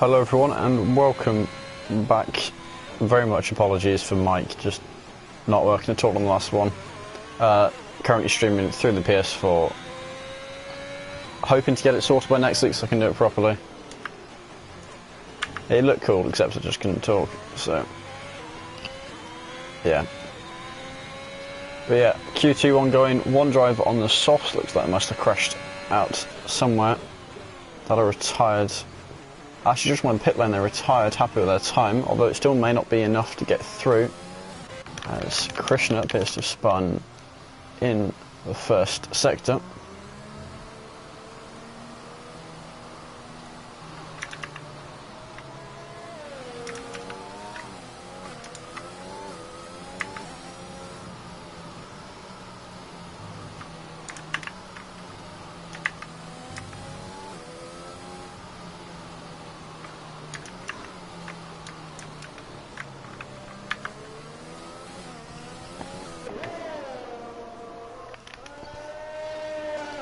Hello everyone and welcome back. Very much apologies for Mike just not working at all on the last one. Currently streaming through the PS4. Hoping to get it sorted by next week so I can do it properly. It looked cool except I just couldn't talk, so yeah. But yeah, Q2 ongoing, one driver on the softs, looks like it must have crashed out somewhere. That are retired. Actually just one pit lane, they're retired, happy with their time, although it still may not be enough to get through, as Krishna appears to have spun in the first sector.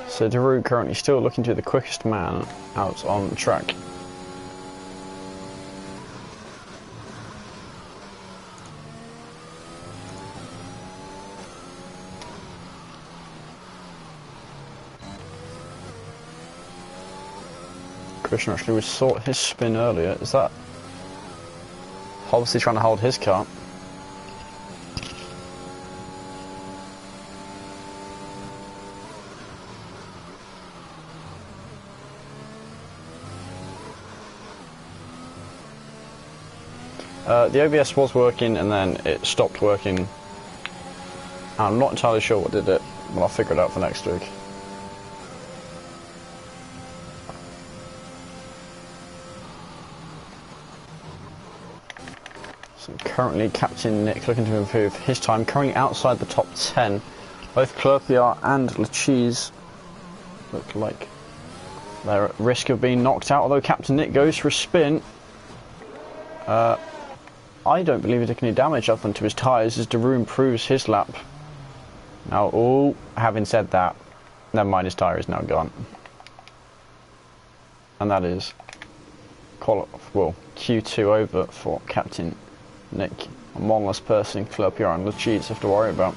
So Daru currently still looking to be the quickest man out on the track. Krishna actually we saw his spin earlier. Is that obviously trying to hold his car? The OBS was working and then it stopped working. I'm not entirely sure what did it, but I'll figure it out for next week. So currently Captain Nick looking to improve his time, currently outside the top 10. Both Clerpiar and Lachise look like they're at risk of being knocked out, although Captain Nick goes for a spin. I don't believe he took any damage up onto his tyres as Daru improves his lap. Now, having said that, never mind, his tyre is now gone. And that is Q2 over for Captain Nick. And one less person Clerpiar and Lachise have to worry about.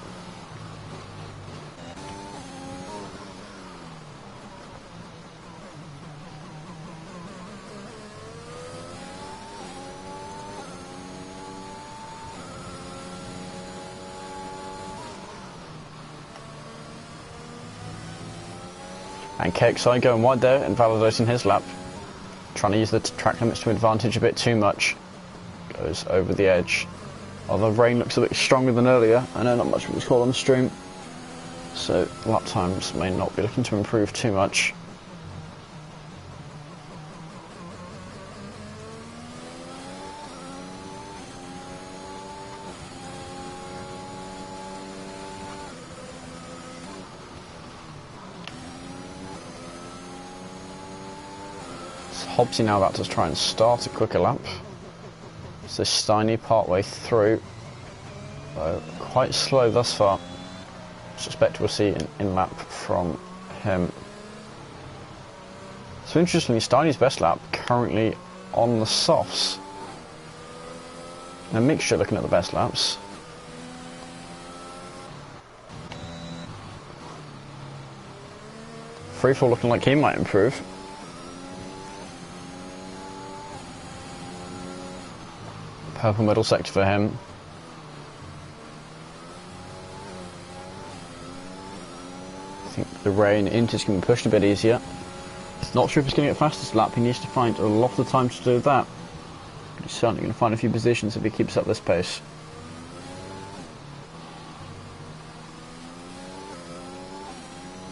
And KXI going wide there and validating his lap. Trying to use the track limits to advantage a bit too much. Goes over the edge. Although rain looks a bit stronger than earlier. I know not much was called on the stream. So lap times may not be looking to improve too much. Hobbsy now about to try and start a quicker lap. So Steiny part way through. Quite slow thus far. Suspect we'll see an in-lap from him. So interestingly, Steiny's best lap currently on the softs. A mixture looking at the best laps. Freefall looking like he might improve. Purple middle sector for him. I think the rain Inter's going to be pushed a bit easier. Not sure if he's going to get fastest lap. He needs to find a lot of time to do that. He's certainly going to find a few positions if he keeps up this pace.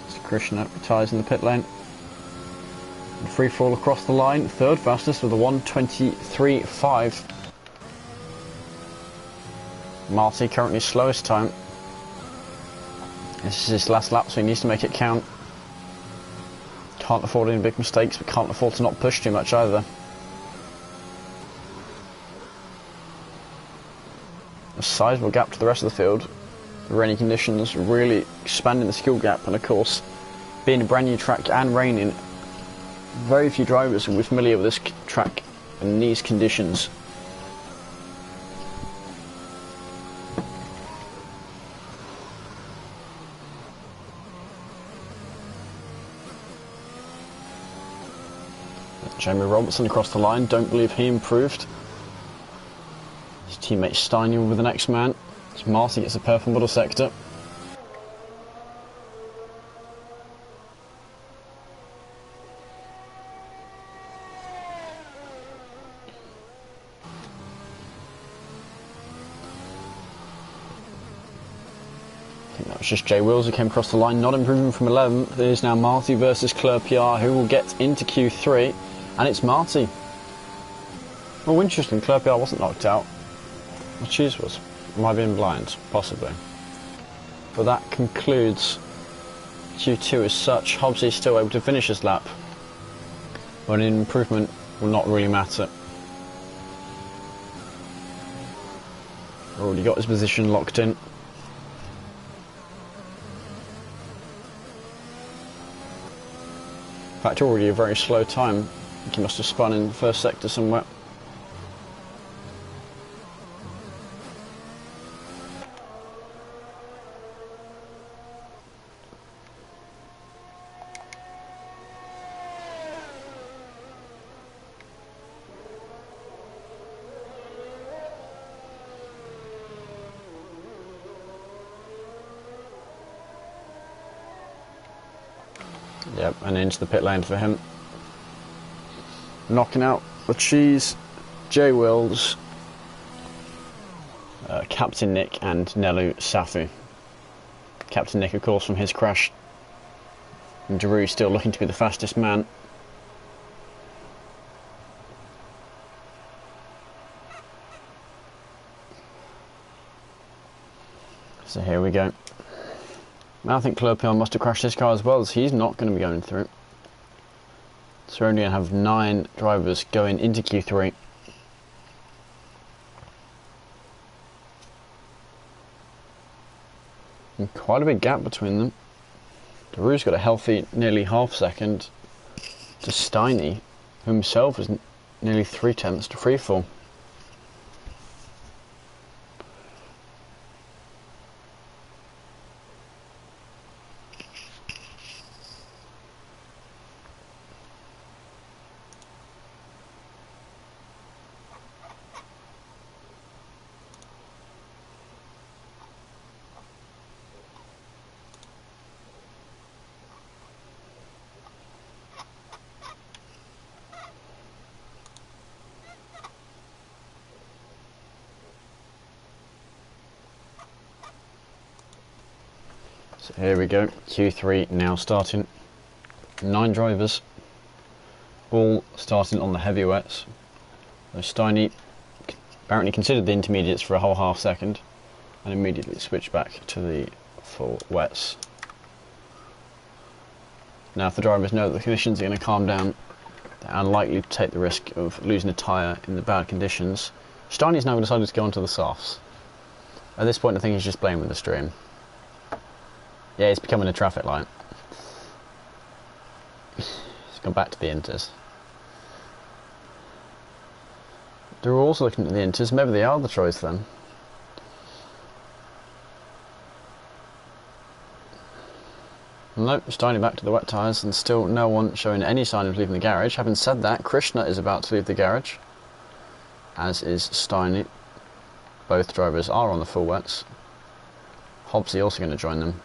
So Krishna retires in the pit lane. And free fall across the line. Third fastest with a 1:23.5. Marty currently slowest time. This is his last lap, so he needs to make it count. Can't afford any big mistakes, but can't afford to not push too much either. A sizable gap to the rest of the field. The rainy conditions really expanding the skill gap, and of course, being a brand new track and raining, very few drivers will be familiar with this track in these conditions. Jamie Robertson across the line, don't believe he improved. His teammate Steiny with the next man. As Marty gets a purple middle sector. That was just Jay Wills who came across the line, not improving from 11th. It is now Marty versus Clerpiard, who will get into Q3, and it's Marty. Oh, interesting, Clerpiard wasn't knocked out. Well, Cheese was. Am I being blind? Possibly. But that concludes Q2 as such. Hobbs still able to finish his lap, but an improvement will not really matter. Already got his position locked in. In fact, already a very slow time. I think he must have spun in the first sector somewhere. Yep, and into the pit lane for him. Knocking out the Cheese, Jay Wills, Captain Nick and Nelu Safu. Captain Nick, of course, from his crash. And Drew still looking to be the fastest man. So here we go. I think Clerpion must have crashed his car as well, as he's not going to be going through. So we're only going to have 9 drivers going into Q3. And quite a big gap between them. Daru's got a healthy nearly half second to Steiny, who himself is nearly 3/10 to freefall. So here we go, Q3 now starting. 9 drivers, all starting on the heavy wets. So Steiny apparently considered the intermediates for a whole half second and immediately switched back to the full wets. Now if the drivers know that the conditions are going to calm down, they're unlikely to take the risk of losing a tyre in the bad conditions. Steiny's now decided to go onto the softs. At this point I think he's just blaming the stream. Yeah, it's becoming a traffic light. He's gone back to the inters. They're also looking at the inters. Maybe they are the choice then. Nope, Steiny back to the wet tyres and still no one showing any sign of leaving the garage. Having said that, Krishna is about to leave the garage, as is Steiny. Both drivers are on the full wets. Hobbsy also going to join them.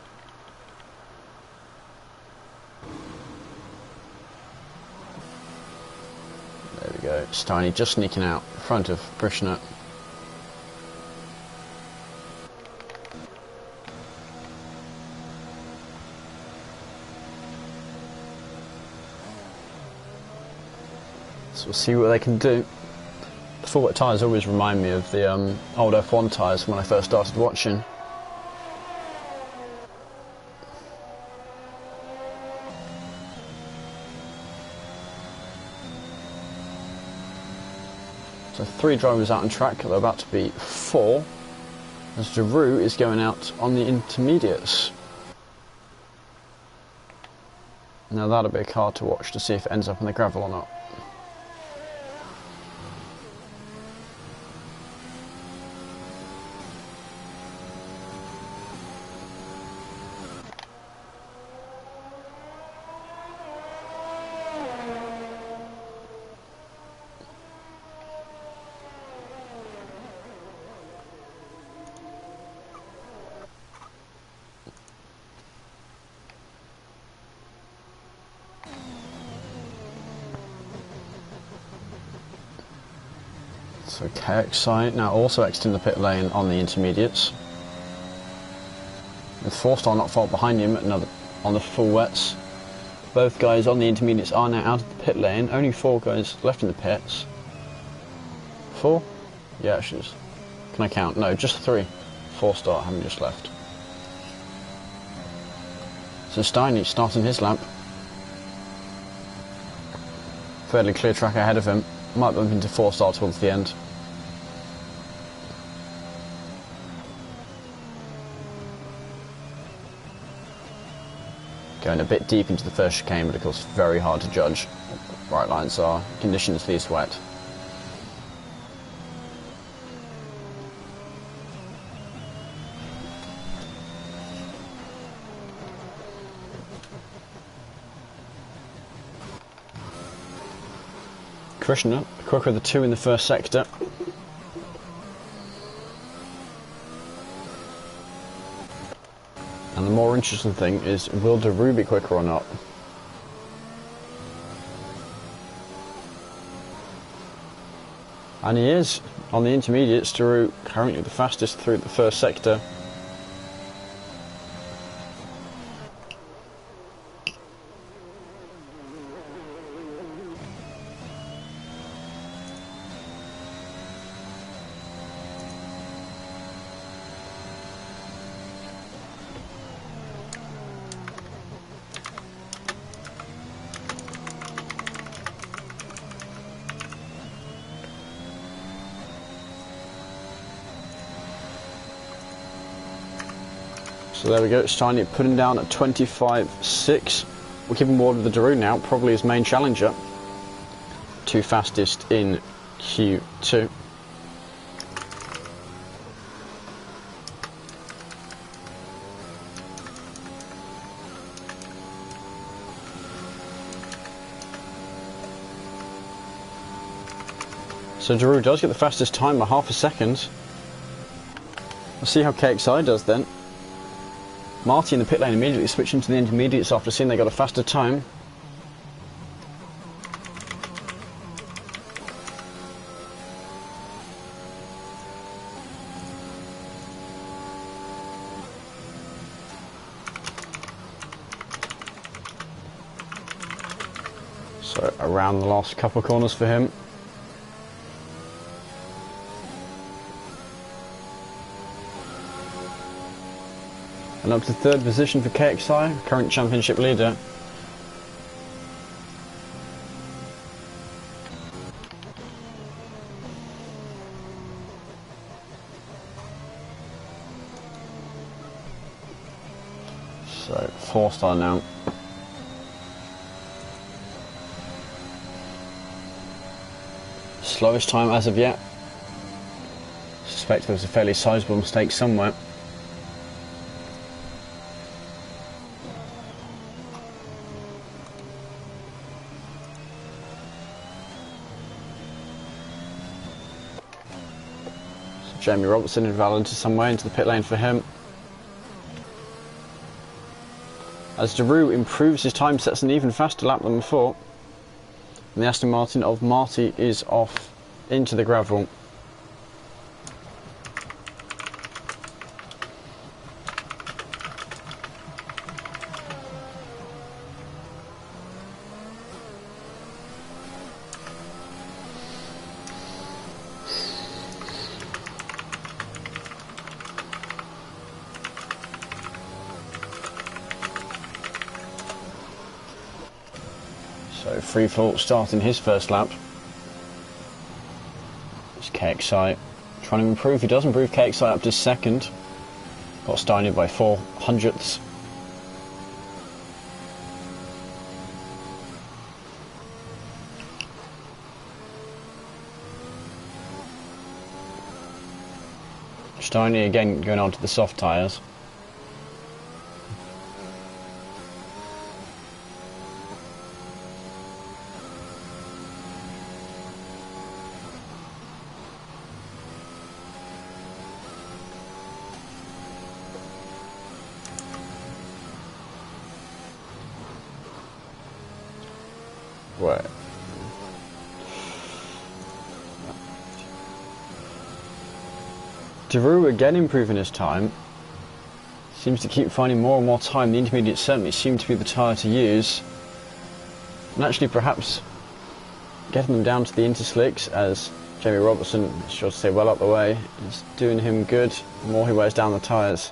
There we go, Steiny just sneaking out in front of Krishna. So we'll see what they can do. The full wet tyres always remind me of the old F1 tyres when I first started watching. So 3 drivers out on track, they're about to be 4, as Giroux is going out on the intermediates. Now that'll be a car to watch to see if it ends up in the gravel or not. So KXI now also exiting the pit lane on the intermediates. With 4-star not far behind him on the full wets. Both guys on the intermediates are now out of the pit lane. Only 4 guys left in the pits. 4? Yeah, actually. Can I count? No, just 3. 4-star having just left. So Steiny starting his lap. Fairly clear track ahead of him. Might bump into 4-star towards the end. Going a bit deep into the first chicane, but of course very hard to judge what right lines are. Conditions these wet. Krishna, quicker of the 2 in the first sector. And the more interesting thing is, will Daru be quicker or not? And he is. On the intermediates, Daru currently the fastest through the first sector. So there we go, it's Steiny putting down at 25.6. We're keeping ward with the Daru now, probably his main challenger. 2 fastest in Q2. So Daru does get the fastest time by half a second. We'll see how KXI does then. Marty in the pit lane immediately switching to the intermediates after seeing they got a faster time. So around the last couple of corners for him. And up to 3rd position for KXI, current championship leader. So 4-star now. Slowest time as of yet. Suspect there was a fairly sizable mistake somewhere. Jamie Robertson invalid to some way into the pit lane for him. As Daru improves his time, sets an even faster lap than before. And the Aston Martin of Marty is off into the gravel. So Freefall starting his first lap. It's KXI trying to improve. He does improve KXI up to 2nd. Got Steiny by 0.04. Steiny again going on to the soft tyres. Deru again improving his time. Seems to keep finding more and more time. The intermediates certainly seem to be the tyre to use. And actually perhaps getting them down to the interslicks, as Jamie Robertson is sure to stay well up the way, is doing him good the more he wears down the tyres.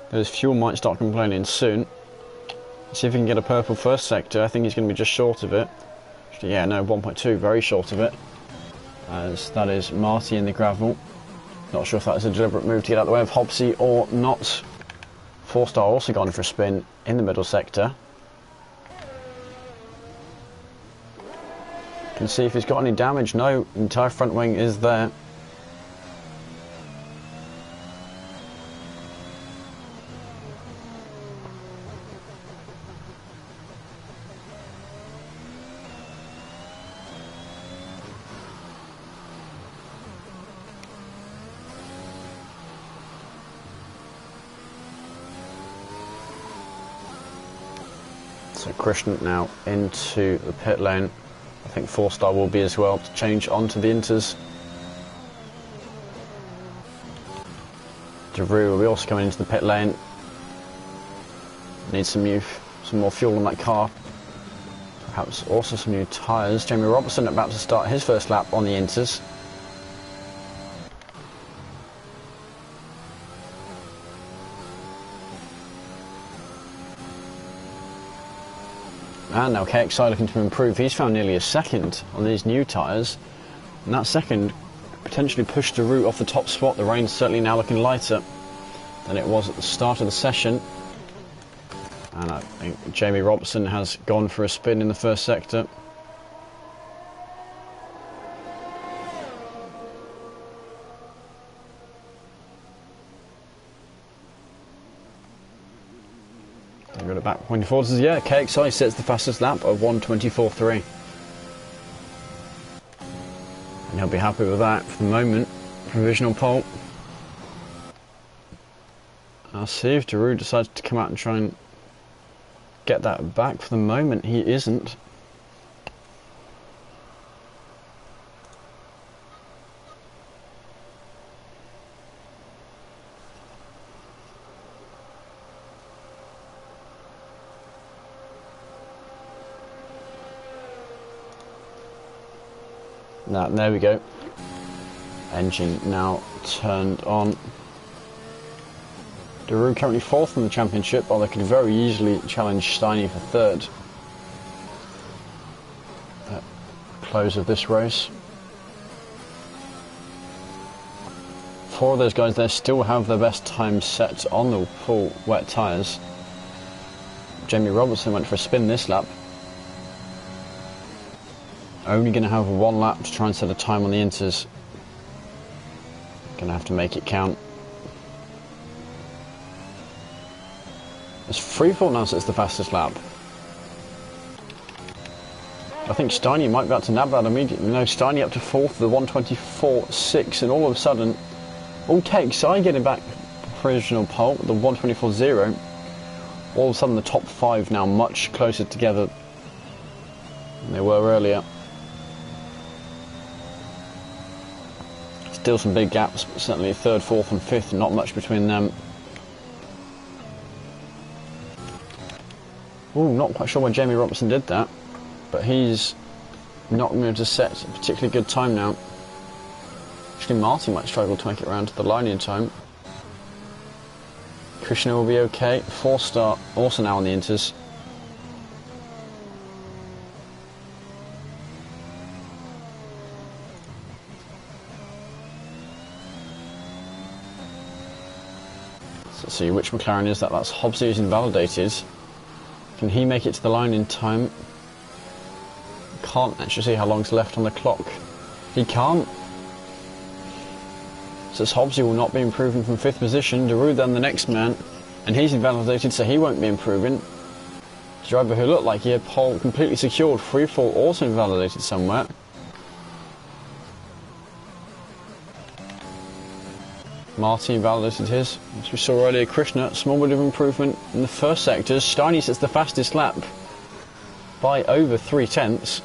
Those fuel might start complaining soon. See if he can get a purple first sector. I think he's going to be just short of it. Actually, yeah, no, 1.2, very short of it. As that is Marty in the gravel. Not sure if that was a deliberate move to get out of the way of Hobbsy or not. 4-star also gone for a spin in the middle sector. Can see if he's got any damage. No, the entire front wing is there. So Krishna now into the pit lane. I think 4-star will be as well to change onto the inters. Deru will be also coming into the pit lane. Needs some more fuel on that car. Perhaps also some new tyres. Jamie Robertson about to start his first lap on the inters. And now KXI looking to improve. He's found nearly a second on these new tyres. And that second potentially pushed the route off the top spot. The rain's certainly now looking lighter than it was at the start of the session. And I think Jamie Robertson has gone for a spin in the first sector. Got it back pointing forward. Says, yeah, KXI sets the fastest lap of 1:24.3. And he'll be happy with that for the moment. Provisional pole. I'll see if Deru decides to come out and try and get that back. For the moment, he isn't. Now, there we go. Engine now turned on. Deru currently 4th in the championship, although could very easily challenge Steiny for 3rd at close of this race. 4 of those guys there still have their best time set on the full wet tyres. Jamie Robertson went for a spin this lap. Only going to have 1 lap to try and set a time on the inters. Going to have to make it count. As Freefall now sets the fastest lap. I think Steiny might be able to nab that immediately. No, Steiny up to 4th, the 1:24.6, and all of a sudden, all KXI getting back for original pole, the 1:24.0. All of a sudden, the top 5 now much closer together than they were earlier. Still some big gaps, but certainly 3rd, 4th and 5th, not much between them. Ooh, not quite sure why Jamie Robertson did that, but he's not going to set a particularly good time now. Actually, Marty might struggle to make it around to the line in time. Krishna will be okay. 4-star also now on the inters. Let's see which McLaren is that. That's Hobbs who's invalidated. Can he make it to the line in time? Can't actually see how long's left on the clock. He can't. Says Hobbsy will not be improving from 5th position. Deru then the next man, and he's invalidated, so he won't be improving. The driver who looked like he had pole completely secured. Freefall also invalidated somewhere. Marty invalidated his. As we saw earlier, Krishna, small bit of improvement in the first sectors. Steiny sets the fastest lap by over 3/10.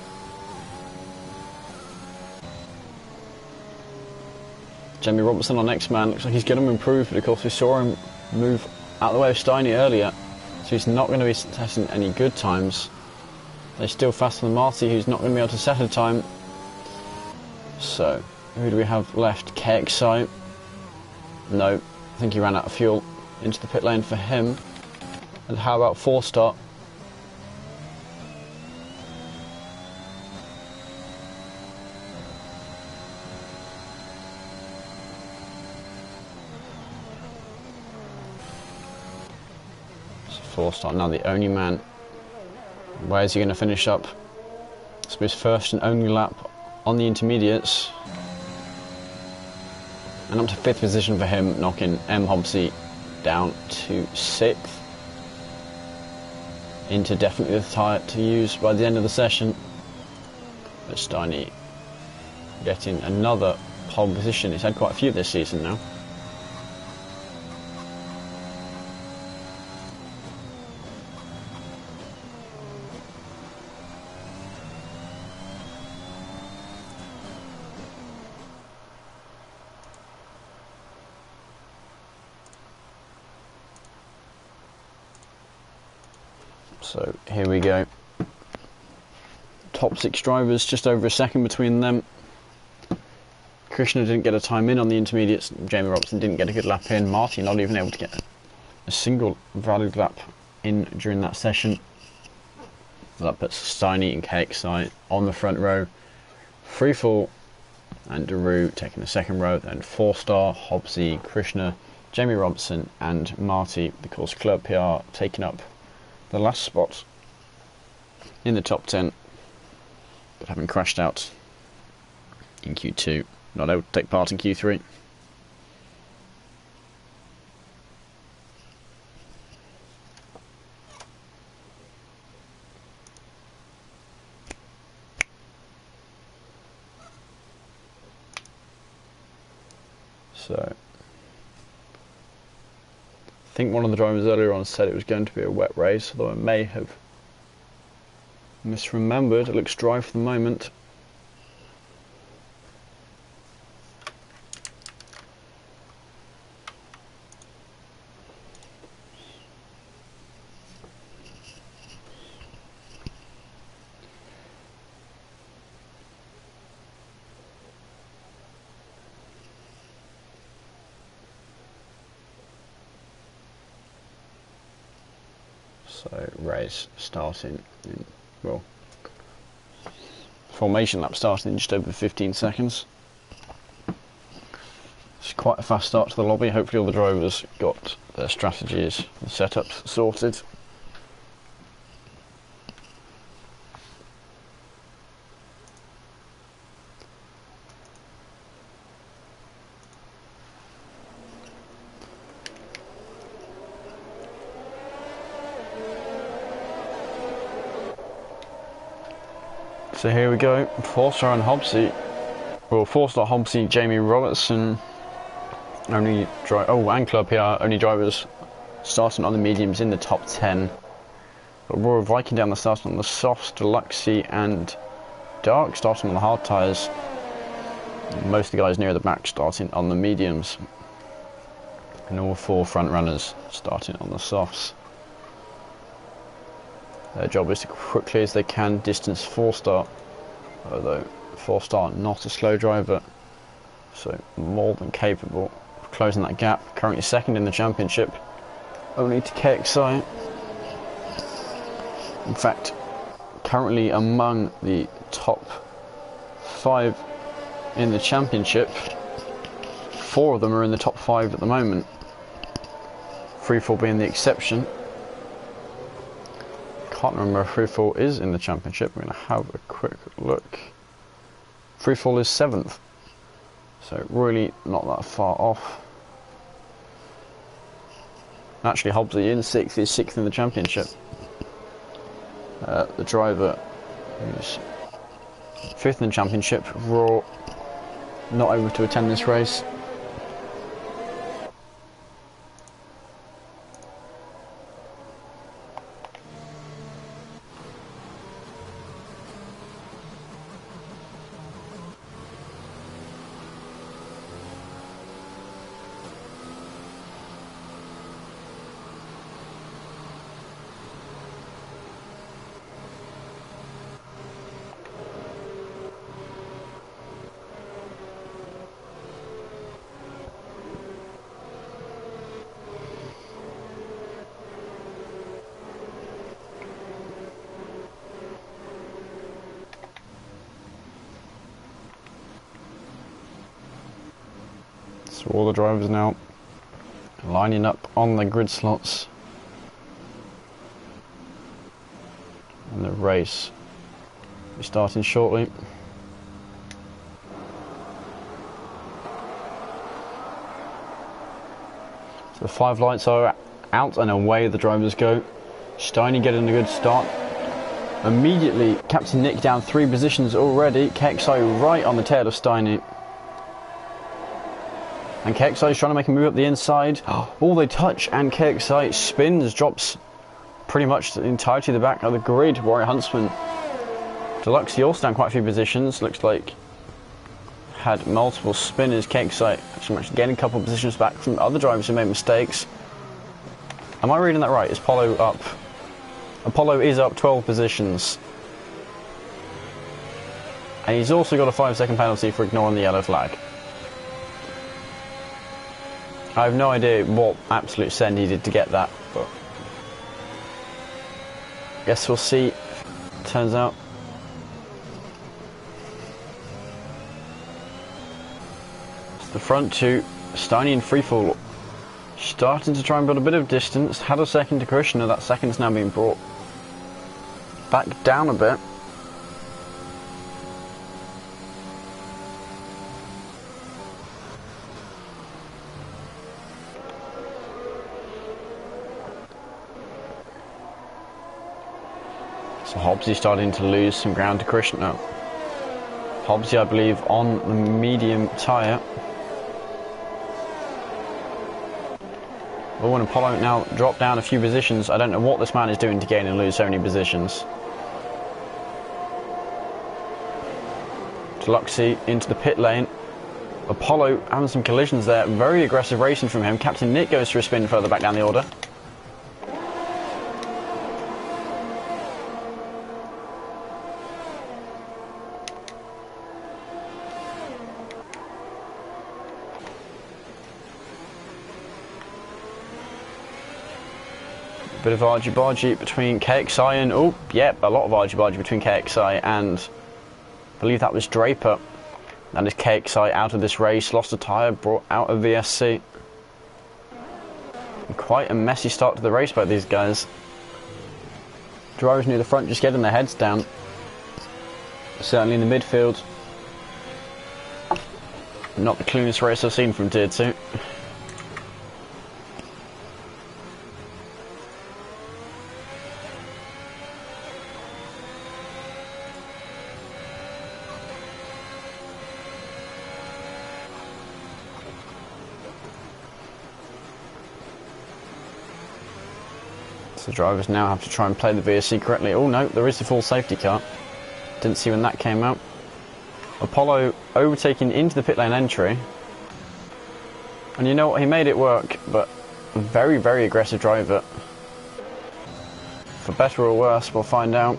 Jamie Robertson, our next man, looks like he's going to improve, but of course we saw him move out of the way of Steiny earlier, so he's not going to be testing any good times. They're still faster than Marty, who's not going to be able to set a time. So, who do we have left? KXI? No, I think he ran out of fuel. Into the pit lane for him. And how about 4-star? So 4-star now the only man. Where is he going to finish up? So his first and only lap on the intermediates. And up to 5th position for him, knocking M. Hobbsy down to 6th. Into definitely the tyre to use by the end of the session. But Steiny getting another pole position. He's had quite a few this season now. So here we go. Top 6 drivers, just over a second between them. Krishna didn't get a time in on the intermediates. Jamie Robertson didn't get a good lap in. Marty not even able to get a single valid lap in during that session. That puts Steiny and KXI on the front row. Freefall and Daru taking the second row. Then 4-star, Hobbsy, Krishna, Jamie Robertson and Marty, the course club PR, taking up the last spot in the top 10, but having crashed out in Q2, not able to take part in Q3. So I think one of the drivers earlier on said it was going to be a wet race, although I may have misremembered. It looks dry for the moment. So race starting in, well, formation lap starting in just over 15 seconds. It's quite a fast start to the lobby. Hopefully all the drivers got their strategies and setups sorted. So here we go, 4-star and Hobbsy. Well, 4-star Hobbsy, Jamie Robertson, and Club PR, only drivers starting on the mediums in the top 10. But Royal Viking down the start on the softs, Deluxey and Dark starting on the hard tyres. Most of the guys near the back starting on the mediums. And all 4 front runners starting on the softs. Their job is to quickly as they can distance 4-star, although 4-star not a slow driver, so more than capable of closing that gap. Currently second in the championship, only to KXI. In fact, currently among the top 5 in the championship, 4 of them are in the top 5 at the moment. Freefall being the exception. Can't remember if Freefall is in the championship. We're going to have a quick look. Freefall is 7th, so really not that far off. Actually, Hobbsy in 6th is 6th in the championship. The driver who's 5th in the championship, Raw, not able to attend this race. So all the drivers now lining up on the grid slots. And the race will be starting shortly. So the 5 lights are out and away the drivers go. Steiny getting a good start. Immediately, Captain Nick down 3 positions already. KXI right on the tail of Steiny. And KXI is trying to make a move up the inside. All they touch, and KXI spins, drops pretty much the entirety of the back of the grid. Warrior Huntsman. Deluxe, also down quite a few positions. Looks like had multiple spinners. KXI actually managed to gain a couple of positions back from other drivers who made mistakes. Am I reading that right? Is Apollo up? Apollo is up 12 positions. And he's also got a 5-second penalty for ignoring the yellow flag. I have no idea what absolute send he did to get that, but guess we'll see. Turns out. It's the front 2, Steiny in freefall. Starting to try and build a bit of distance. Had a second to Krishna. That second's now being brought back down a bit. So Hobbsy starting to lose some ground to Krishna. Hobbsy, I believe, on the medium tyre. Oh, and Apollo now dropped down a few positions. I don't know what this man is doing to gain and lose so many positions. Deluxy into the pit lane. Apollo having some collisions there. Very aggressive racing from him. Captain Nick goes for a spin further back down the order. Bit of argy-bargy between KXI and... oh, yep, a lot of argy-bargy between KXI and... I believe that was Draper. That is KXI out of this race, lost a tyre, brought out of VSC. And quite a messy start to the race by these guys. Drivers near the front just getting their heads down. Certainly in the midfield. Not the cleanest race I've seen from Tier 2. The drivers now have to try and play the VSC correctly. Oh no, there is the full safety car. Didn't see when that came out. Apollo overtaking into the pit lane entry. And you know what, he made it work, but a very, very aggressive driver. For better or worse, we'll find out.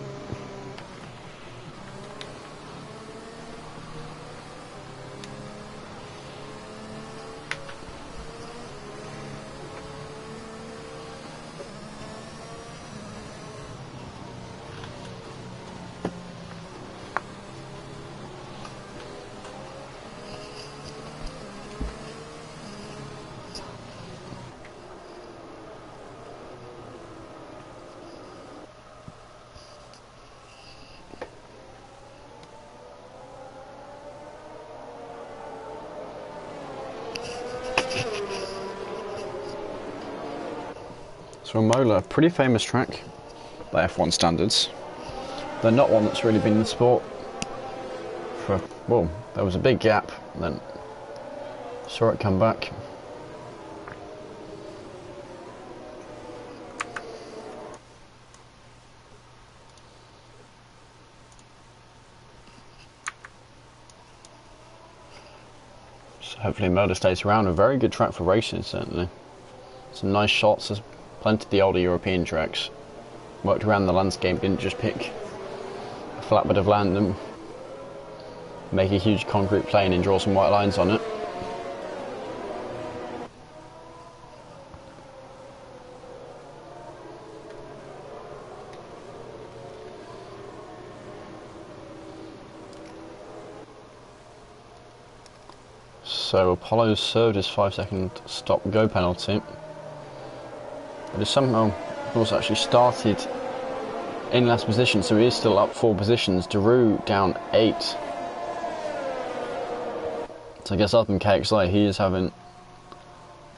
So Imola, pretty famous track by F1 standards. They're not one that's really been in the sport for, well, there was a big gap, and then saw it come back. So hopefully Imola stays around. A very good track for racing, certainly. Some nice shots. There's plenty of the older European tracks. Worked around the landscape, didn't just pick a flat bit of land and make a huge concrete plane and draw some white lines on it. So Apollo served his 5-second stop-go penalty. But has somehow, of course, actually started in last position, so he is still up 4 positions. Daru down 8. So I guess other than KXI, he is having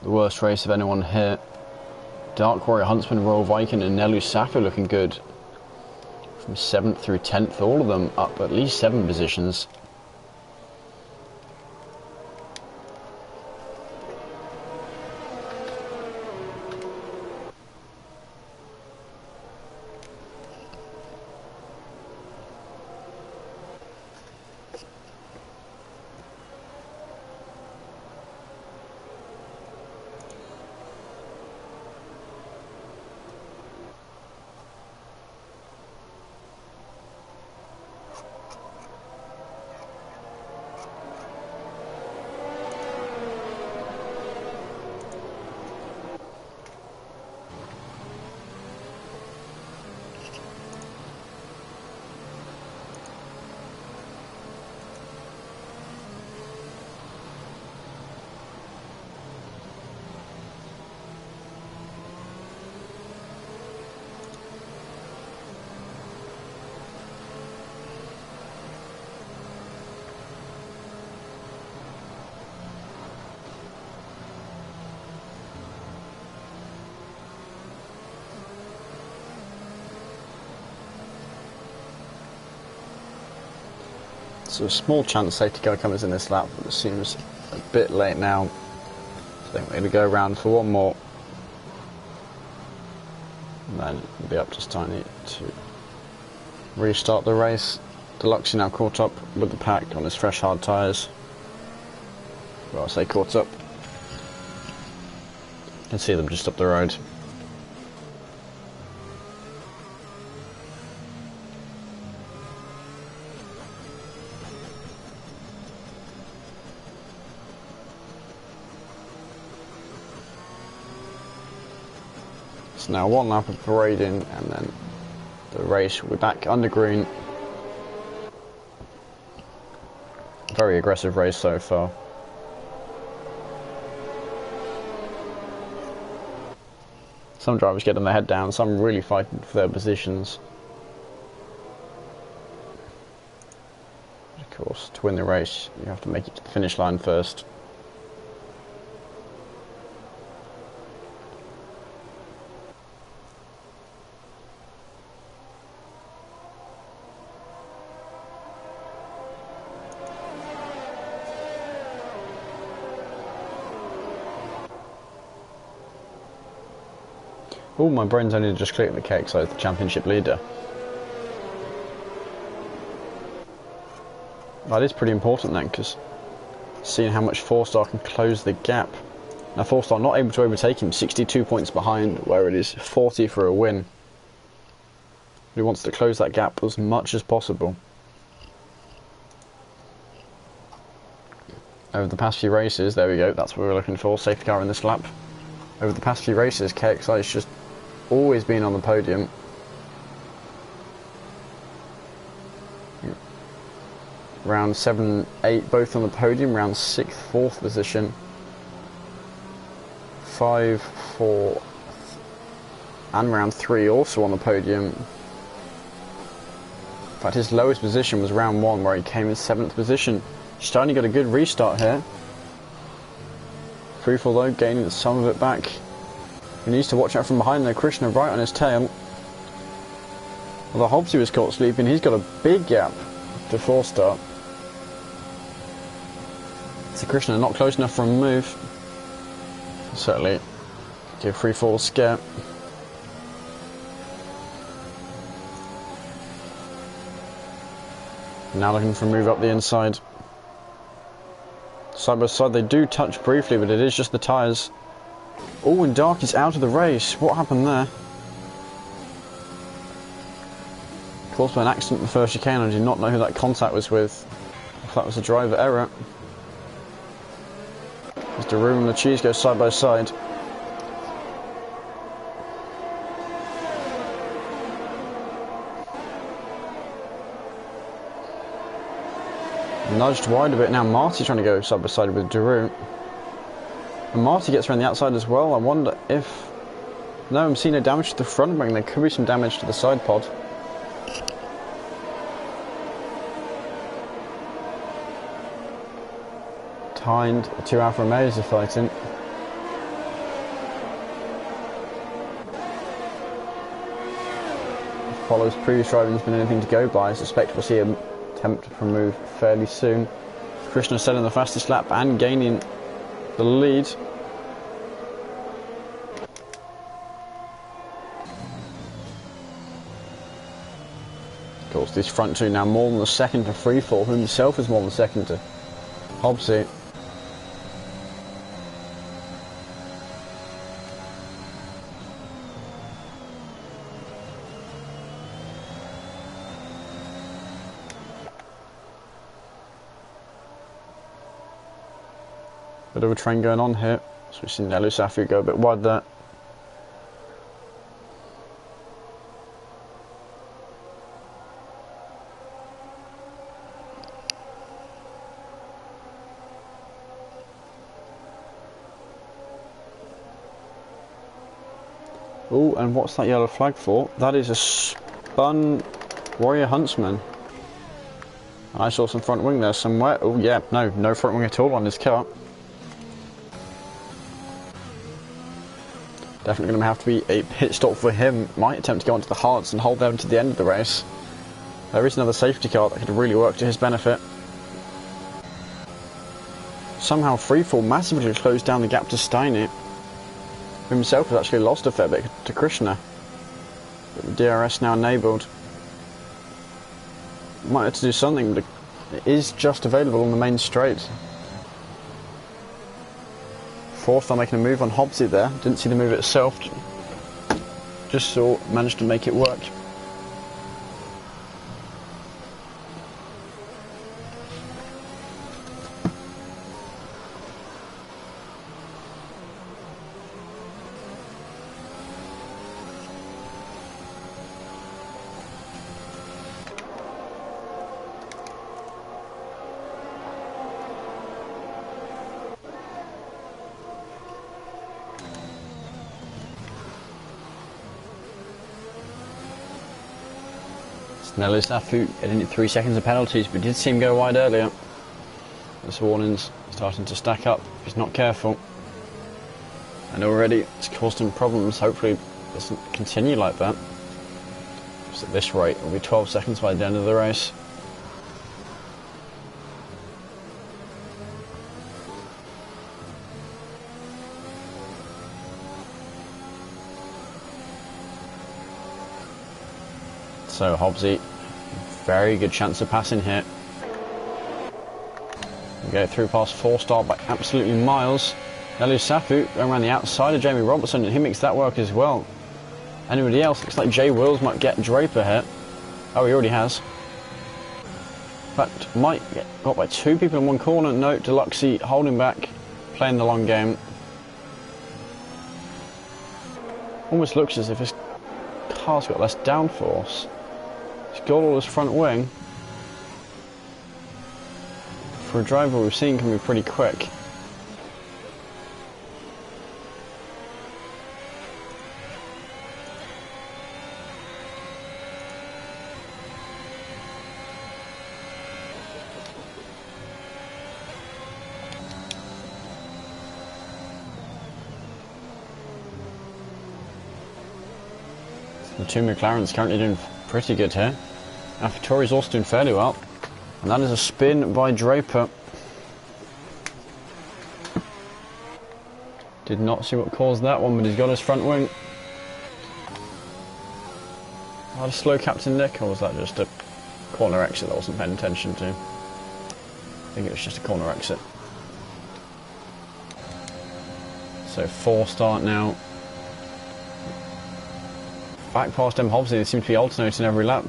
the worst race of anyone here. Dark Warrior, Huntsman, Royal Viking and Nelu Safi looking good. From 7th through 10th, all of them up at least 7 positions. So a small chance safety car comes in this lap, but it seems a bit late now. So I think we're going to go around for one more. And then we'll be up just tiny to restart the race. Deluxe now caught up with the pack on his fresh hard tyres. Well, I say caught up. You can see them just up the road. So now one lap of parading and then the race will be back under green. Very aggressive race so far. Some drivers getting their head down, some really fighting for their positions. Of course, to win the race, you have to make it to the finish line first. Oh, my brain's only just clicked the cake, so it's the championship leader. That is pretty important then, because seeing how much 4-star can close the gap. Now 4-star not able to overtake him, 62 points behind, where it is 40 for a win. He wants to close that gap as much as possible. Over the past few races, there we go, that's what we were looking for, safety car in this lap. Over the past few races, KXI has just always been on the podium. Round 7, 8 both on the podium, round 6th, 4th position. 5, 4 and round 3 also on the podium. In fact, his lowest position was round 1 where he came in 7th position. Steiny got a good restart here. Freefall though, gaining some of it back. He needs to watch out from behind there. Krishna right on his tail. Although Hobbsy was caught sleeping, he's got a big gap to 4-star. So Krishna not close enough for a move. Certainly give Freefall a scare. Now looking for a move up the inside. Side by side they do touch briefly, but it is just the tyres. Oh, and Dark is out of the race. What happened there? Caused by an accident in the first chicane. I do not know who that contact was with. If that was a driver error. As Daru and the Cheese go side by side. Nudged wide a bit. Now Marty's trying to go side by side with Daru. And Marty gets around the outside as well. I wonder if... No, I'm seeing no damage to the front wing. There could be some damage to the side pod. Timed. The two Alfa Romeos are fighting. Follows previous driving has been anything to go by. I suspect we'll see him attempt to move fairly soon. Krishna setting the fastest lap and gaining the lead. Of course, these front two now more than the second to Freefall, who himself is more than second to Hobbsy. Bit of a train going on here, so we've seen Nelu Safi go a bit wide there. Oh, and what's that yellow flag for? That is a spun Warrior Huntsman. I saw some front wing there somewhere. Oh yeah, no front wing at all on this car. Definitely going to have to be a pit stop for him. Might attempt to go onto the hards and hold them to the end of the race. There is another safety car that could really work to his benefit. Somehow Freefall massively closed down the gap to Steiny, who himself has actually lost a fair bit to Krishna. But the DRS now enabled. Might have to do something, but it is just available on the main straight. Fourth, they're making a move on Hobbsy there. Didn't see the move itself. Just saw, managed to make it work. Nelu Safi getting 3 seconds of penalties, but did see him go wide earlier. This warning's starting to stack up if he's not careful. And already it's caused him problems. Hopefully it doesn't continue like that. Just at this rate, it'll be 12 seconds by the end of the race. So Hobbsy, very good chance of passing here. We go through past 4-star by absolutely miles. Nelu Safi going around the outside of Jamie Robertson, and he makes that work as well. Anybody else? Looks like Jay Wills might get Draper here. Oh, he already has. In fact, might get got by 2 people in one corner. No, Deluxey holding back, playing the long game. Almost looks as if his car's got less downforce. He's got all his front wing. For a driver we've seen can be pretty quick. The 2 McLarens currently doing pretty good here. AlphaTauri's also doing fairly well. And that is a spin by Draper. Did not see what caused that one, but he's got his front wing. Had a slow Captain Nick, or was that just a corner exit that I wasn't paying attention to? I think it was just a corner exit. So 4-start now. Back past M. Hobbsy, they seem to be alternating every lap.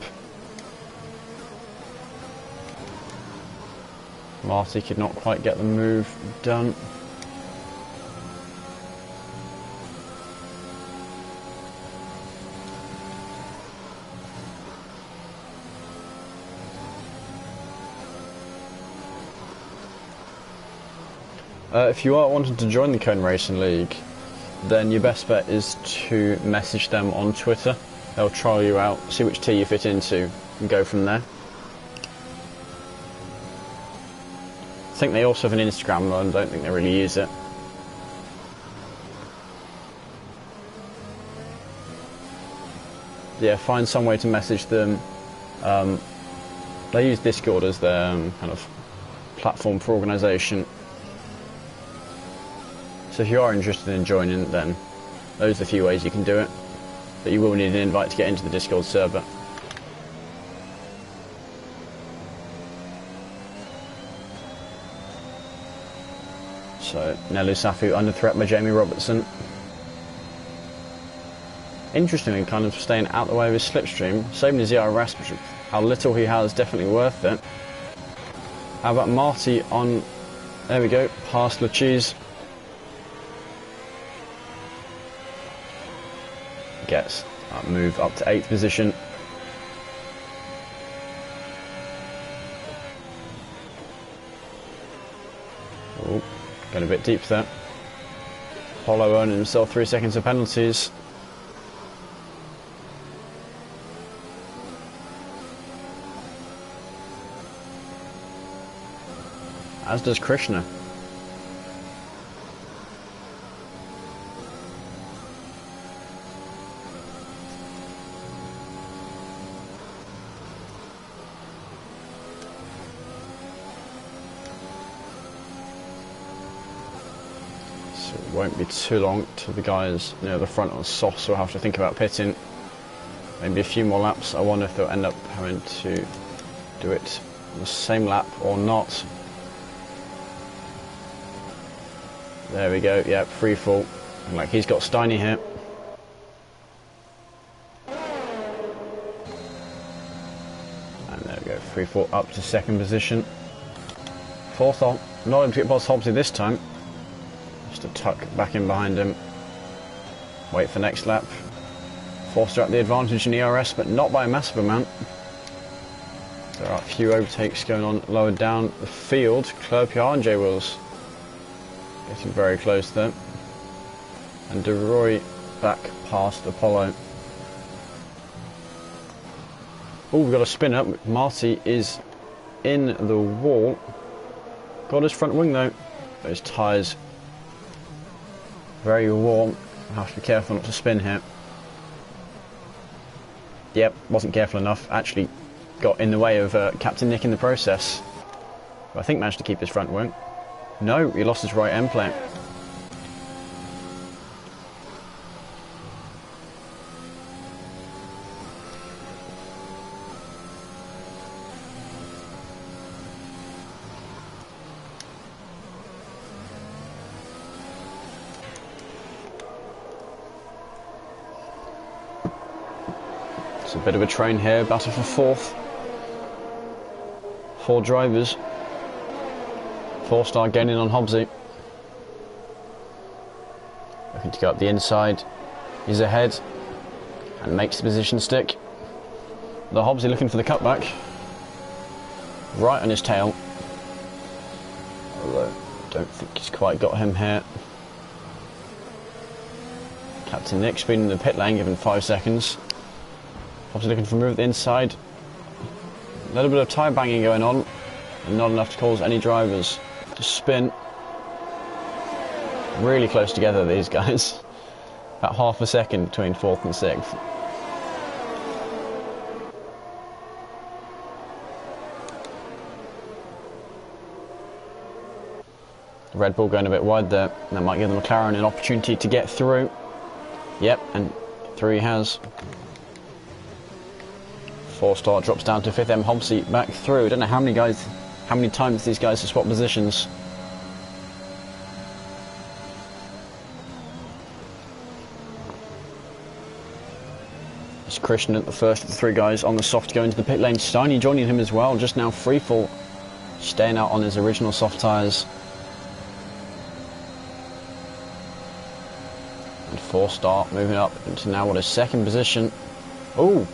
Marty could not quite get the move done. If you are wanting to join the Cone Racing League, then your best bet is to message them on Twitter. They'll trial you out, see which tier you fit into, and go from there. I think they also have an Instagram, though I don't think they really use it. Yeah, find some way to message them. They use Discord as their kind of platform for organisation. So if you are interested in joining, then those are the few ways you can do it. But you will need an invite to get into the Discord server. So, Nelu Safu under threat by Jamie Robertson. Interestingly, kind of staying out the way of his slipstream. Saving his ERS, which how little he has, definitely worth it. How about Marty on... There we go, past Lachise. Gets that move up to 8th position. Oh, going a bit deep there. Apollo earning himself 3 seconds of penalties. As does Krishna. So it won't be too long till the guys near the front on softs will have to think about pitting. Maybe a few more laps. I wonder if they'll end up having to do it on the same lap or not. There we go, yep, free fall. Like he's got Steiny here. And there we go, free fall up to 2nd position. 4th on, not able to get past Hobbsy this time. Just a tuck back in behind him. Wait for next lap. Forster up the advantage in ERS, but not by a massive amount. There are a few overtakes going on lower down the field. Clerpiar and J Wills getting very close there. And De Roy back past Apollo. Oh, we've got a spin up. Marty is in the wall. Got his front wing though. Those tyres very warm. I'll have to be careful not to spin here. Yep, wasn't careful enough. Actually got in the way of Captain Nick in the process. But I think managed to keep his front wing. No, he lost his right end plate. It's a bit of a train here, battle for 4th. 4 drivers. 4-star gaining on Hobbsy. Looking to go up the inside. He's ahead and makes the position stick. The Hobbsy looking for the cutback. Right on his tail. Although I don't think he's quite got him here. Captain Nick speeding in the pit lane, given 5 seconds. Hobbsy looking for a move at the inside. A little bit of tyre banging going on, and not enough to cause any drivers to spin. Really close together, these guys. About half a second between 4th and 6th. Red Bull going a bit wide there. That might give the McLaren an opportunity to get through. Yep, and through he has. 4-star drops down to 5th. M. Hobbsy back through. I don't know how many times these guys have swapped positions. It's Christian at the first of the 3 guys on the soft going to the pit lane. Steiny joining him as well. Just now free fall, staying out on his original soft tyres. And 4-star moving up into now what is 2nd position. Oh!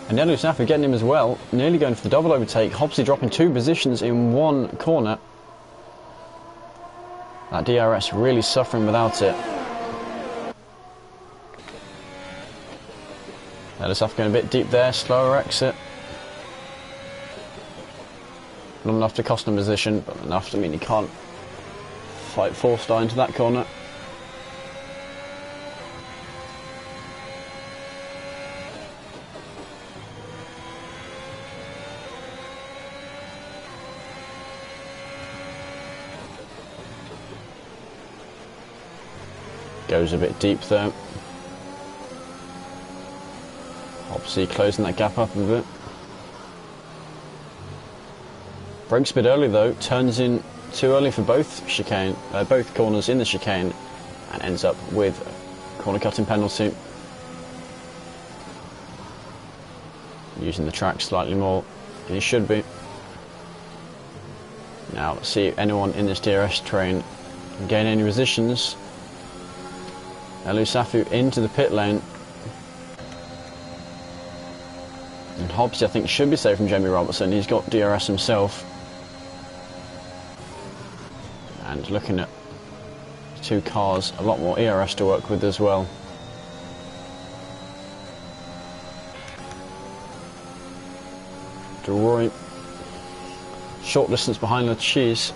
And Nelu Safu getting him as well, nearly going for the double overtake. Hobbsy dropping 2 positions in 1 corner. That DRS really suffering without it. LSF going a bit deep there, slower exit. Not enough to cost him position, but enough to mean he can't fight four star into that corner. Goes a bit deep there. Obviously closing that gap up a bit. Brakes a bit early though, turns in too early for both corners in the chicane, and ends up with a corner cutting penalty. Using the track slightly more than he should be. Now let's see if anyone in this DRS train can gain any positions. Elusafu into the pit lane. And Hobbs, I think, should be safe from Jamie Robertson. He's got DRS himself. And looking at two cars, a lot more ERS to work with as well. DeRoy, short distance behind Le Cheese.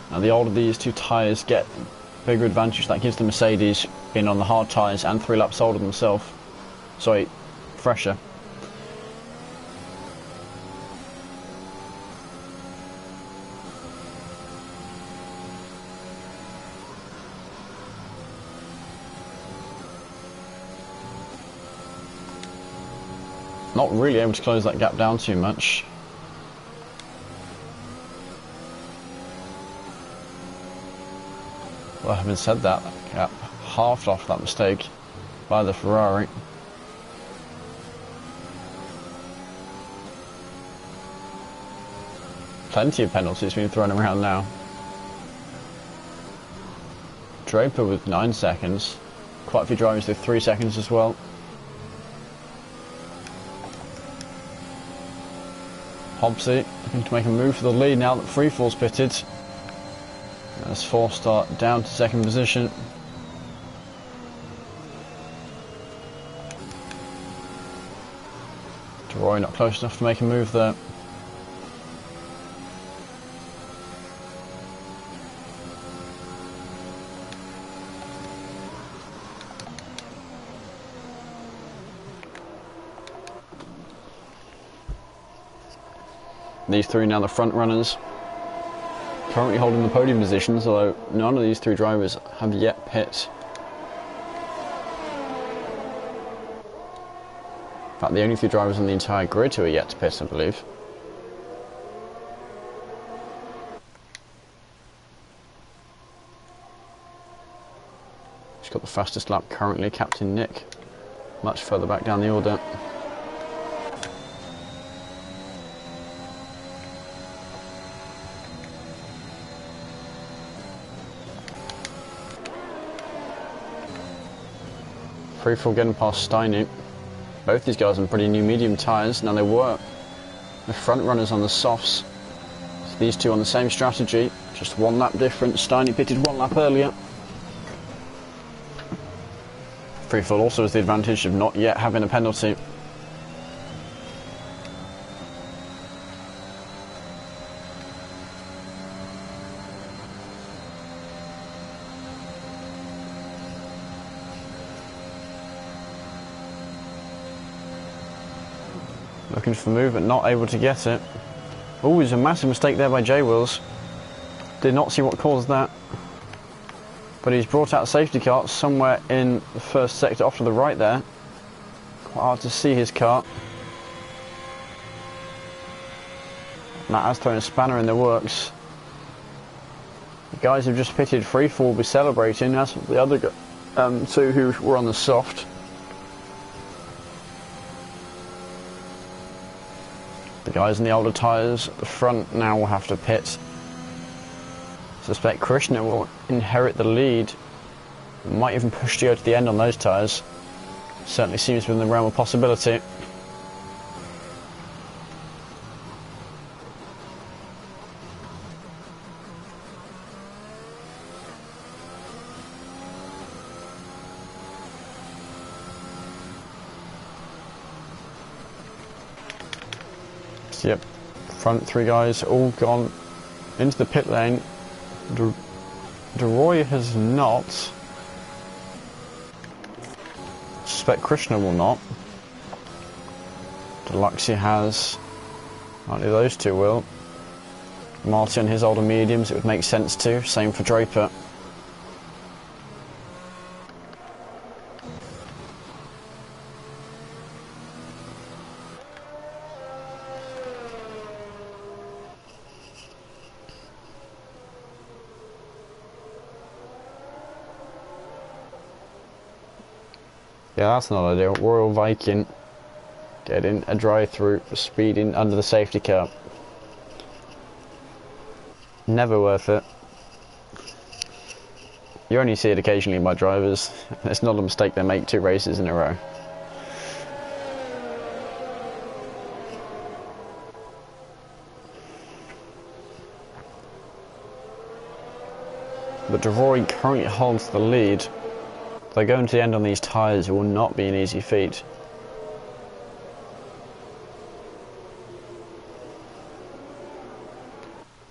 Now the older these two tyres get, bigger advantage that gives the Mercedes, being on the hard tyres and 3 laps older themselves. Sorry, fresher. Not really able to close that gap down too much. Well, having said that, that gap halved off that mistake by the Ferrari. Plenty of penalties being thrown around now. Draper with 9 seconds. Quite a few drivers with 3 seconds as well. Hobbsy looking to make a move for the lead now that Freefall's pitted. As 4-star down to second position. DeRoy not close enough to make a move there. These three now the front runners, currently holding the podium positions, although none of these 3 drivers have yet pit. In fact, the only 3 drivers on the entire grid who are yet to pit, I believe. He's got the fastest lap currently, Captain Nick, much further back down the order. Freefall getting past Steiny. Both these guys on pretty new medium tyres. Now they were the front runners on the softs. So these two on the same strategy, just 1 lap difference. Steiny pitted 1 lap earlier. Freefall also has the advantage of not yet having a penalty. Looking for the move, but not able to get it. Oh, there's a massive mistake there by J-Wills. Did not see what caused that. But he's brought out a safety car somewhere in the first sector off to the right there. Quite hard to see his car. And that has thrown a spanner in the works. The guys who've just pitted Freefall will be celebrating, as the other 2 who were on the soft. The guys in the older tyres at the front now will have to pit. I suspect Krishna will inherit the lead. Might even push Gio to the end on those tyres. Certainly seems within the realm of possibility. Yep, front three guys all gone into the pit lane. DeRoy has not. Suspect Krishna will not. Deluxie has. Only those two will. Marty on his older mediums, it would make sense to. Same for Draper. Yeah, that's not ideal. Royal Viking getting a drive-through, speeding under the safety car. Never worth it. You only see it occasionally by drivers. It's not a mistake they make 2 races in a row. But DeRoy currently holds the lead. Though going to the end on these tyres will not be an easy feat.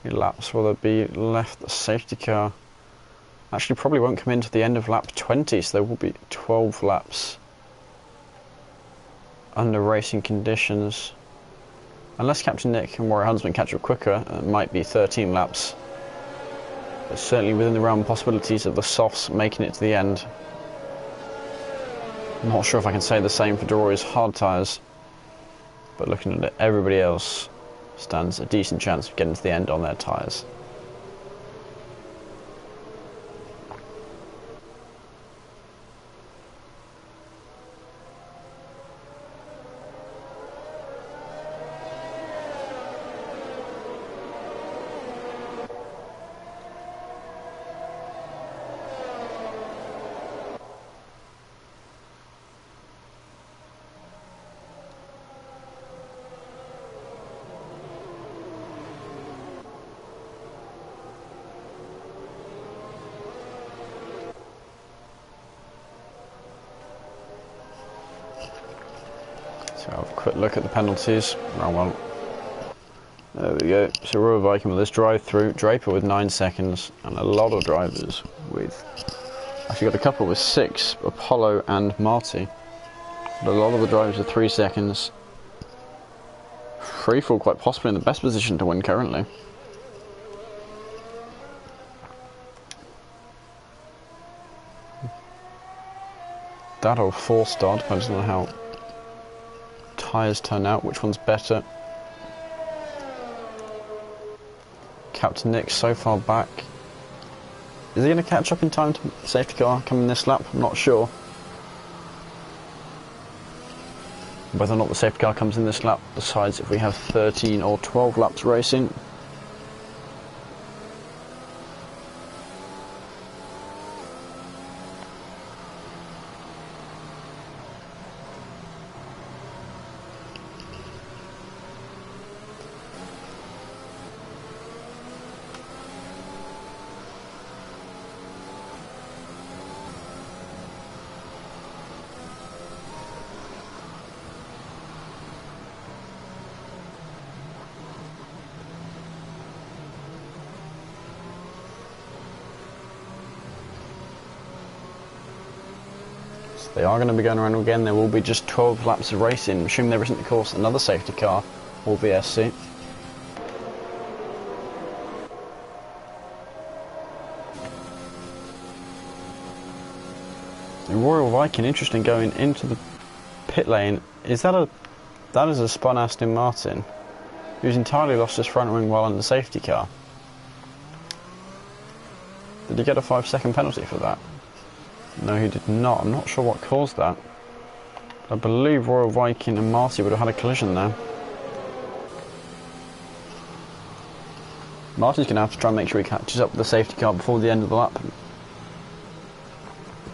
How many laps will there be left? The safety car actually probably won't come into the end of lap 20, so there will be 12 laps under racing conditions. Unless Captain Nick and Warrior Huntsman catch up quicker, it might be 13 laps. But certainly within the realm of possibilities of the softs making it to the end. I'm not sure if I can say the same for DeRoy's hard tyres, but looking at it, everybody else stands a decent chance of getting to the end on their tyres. So have a quick look at the penalties. Wrong one. There we go. So Royal Viking with this drive through. Draper with 9 seconds, and a lot of drivers with. Actually, got a couple with 6. Apollo and Marty. But a lot of the drivers with 3 seconds. Freefall quite possibly in the best position to win currently. That or 4-star, depends on how tyres turn out, which one's better. Captain Nick so far back. Is he going to catch up in time to the safety car coming this lap? I'm not sure. Whether or not the safety car comes in this lap decides if we have 13 or 12 laps racing. They are going to be going around again. There will be just 12 laps of racing. Assuming there isn't, of course, another safety car or VSC. The Royal Viking, interesting, going into the pit lane. That is a spun Aston Martin, who's entirely lost his front wing while in the safety car. Did he get a 5-second penalty for that? No, he did not. I'm not sure what caused that. I believe Royal Viking and Marty would have had a collision there. Marty's going to have to try and make sure he catches up with the safety car before the end of the lap.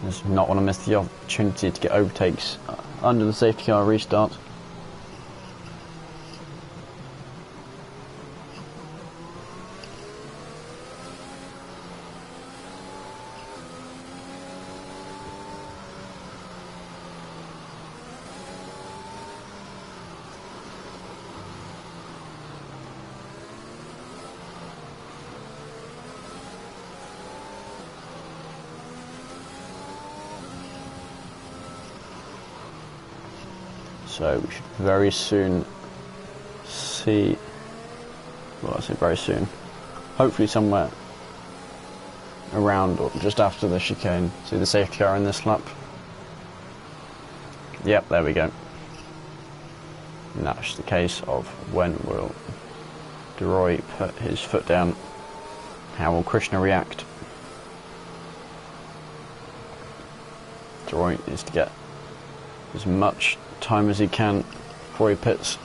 He does not want to miss the opportunity to get overtakes under the safety car restart. So we should very soon see, well, I say very soon, hopefully somewhere around or just after the chicane, see the safety car in this lap. Yep, there we go. And that's the case of when will Deroy put his foot down, how will Krishna react. Deroy needs to get as much time as he can before he pits.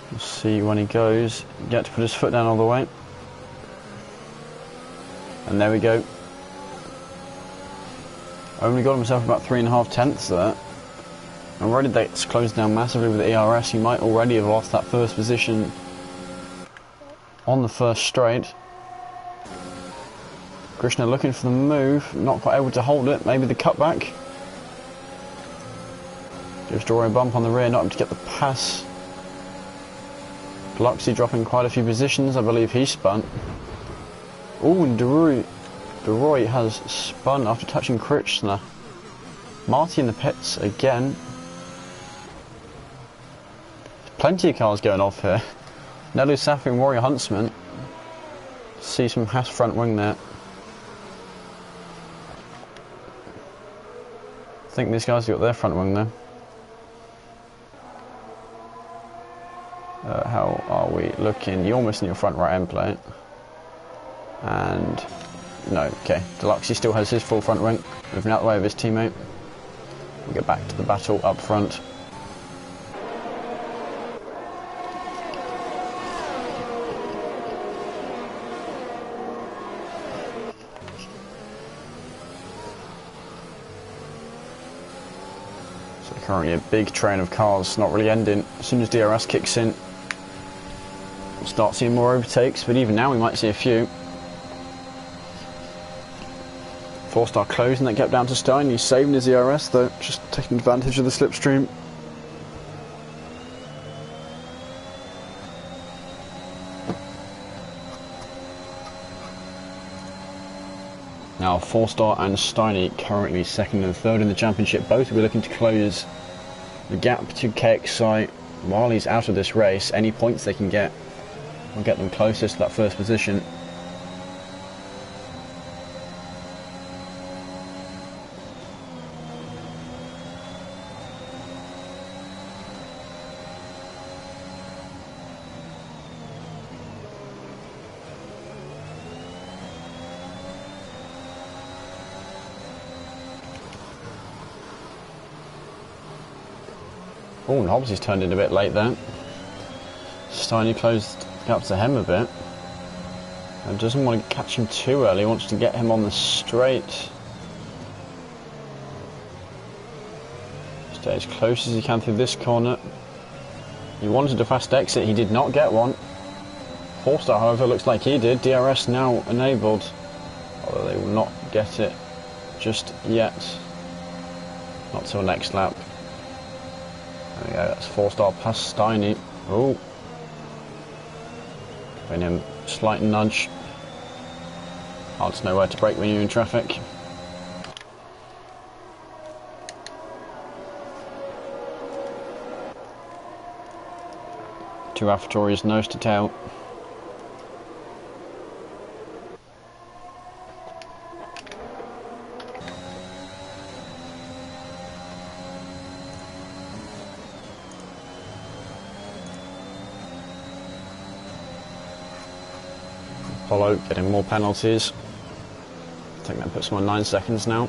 We'll see when he goes, get to put his foot down all the way. And there we go. Only got himself about 3.5 tenths there. Already that's closed down massively with the ERS. He might already have lost that first position on the first straight. Krishna looking for the move, not quite able to hold it. Maybe the cutback. Gives Deroy a bump on the rear, not able to get the pass. Biloxi dropping quite a few positions. I believe he spun. Oh, and Deroy has spun after touching Krishna. Marty in the pits again. Plenty of cars going off here. Nelu Safi and Warrior Huntsman. See some Haas front wing there. I think these guys have got their front wing there. How are we looking? You're missing your front right end plate. And no, okay. Deluxe still has his full front wing, moving out the way of his teammate. We'll get back to the battle up front. So currently a big train of cars, not really ending. As soon as DRS kicks in, we'll start seeing more overtakes, but even now we might see a few. 4-star closing that gap down to Stein. He's saving his ERS though, just taking advantage of the slipstream. Now 4-star and Steiny currently second and third in the championship. Both will be looking to close the gap to KXI while he's out of this race. Any points they can get will get them closest to that first position. Oh, and Hobbs turned in a bit late there. Steiny closed up to him a bit. And doesn't want to catch him too early, wants to get him on the straight. Stay as close as he can through this corner. He wanted a fast exit, he did not get one. 4-star, however, looks like he did. DRS now enabled, although they will not get it just yet. Not till next lap. There we go, that's 4-star past Steiny. Oh. Giving him a slight nudge. Hard to know where to brake when you're in traffic. Two AlphaTauris nose to tail. Apollo getting more penalties. I think that puts him on 9 seconds now.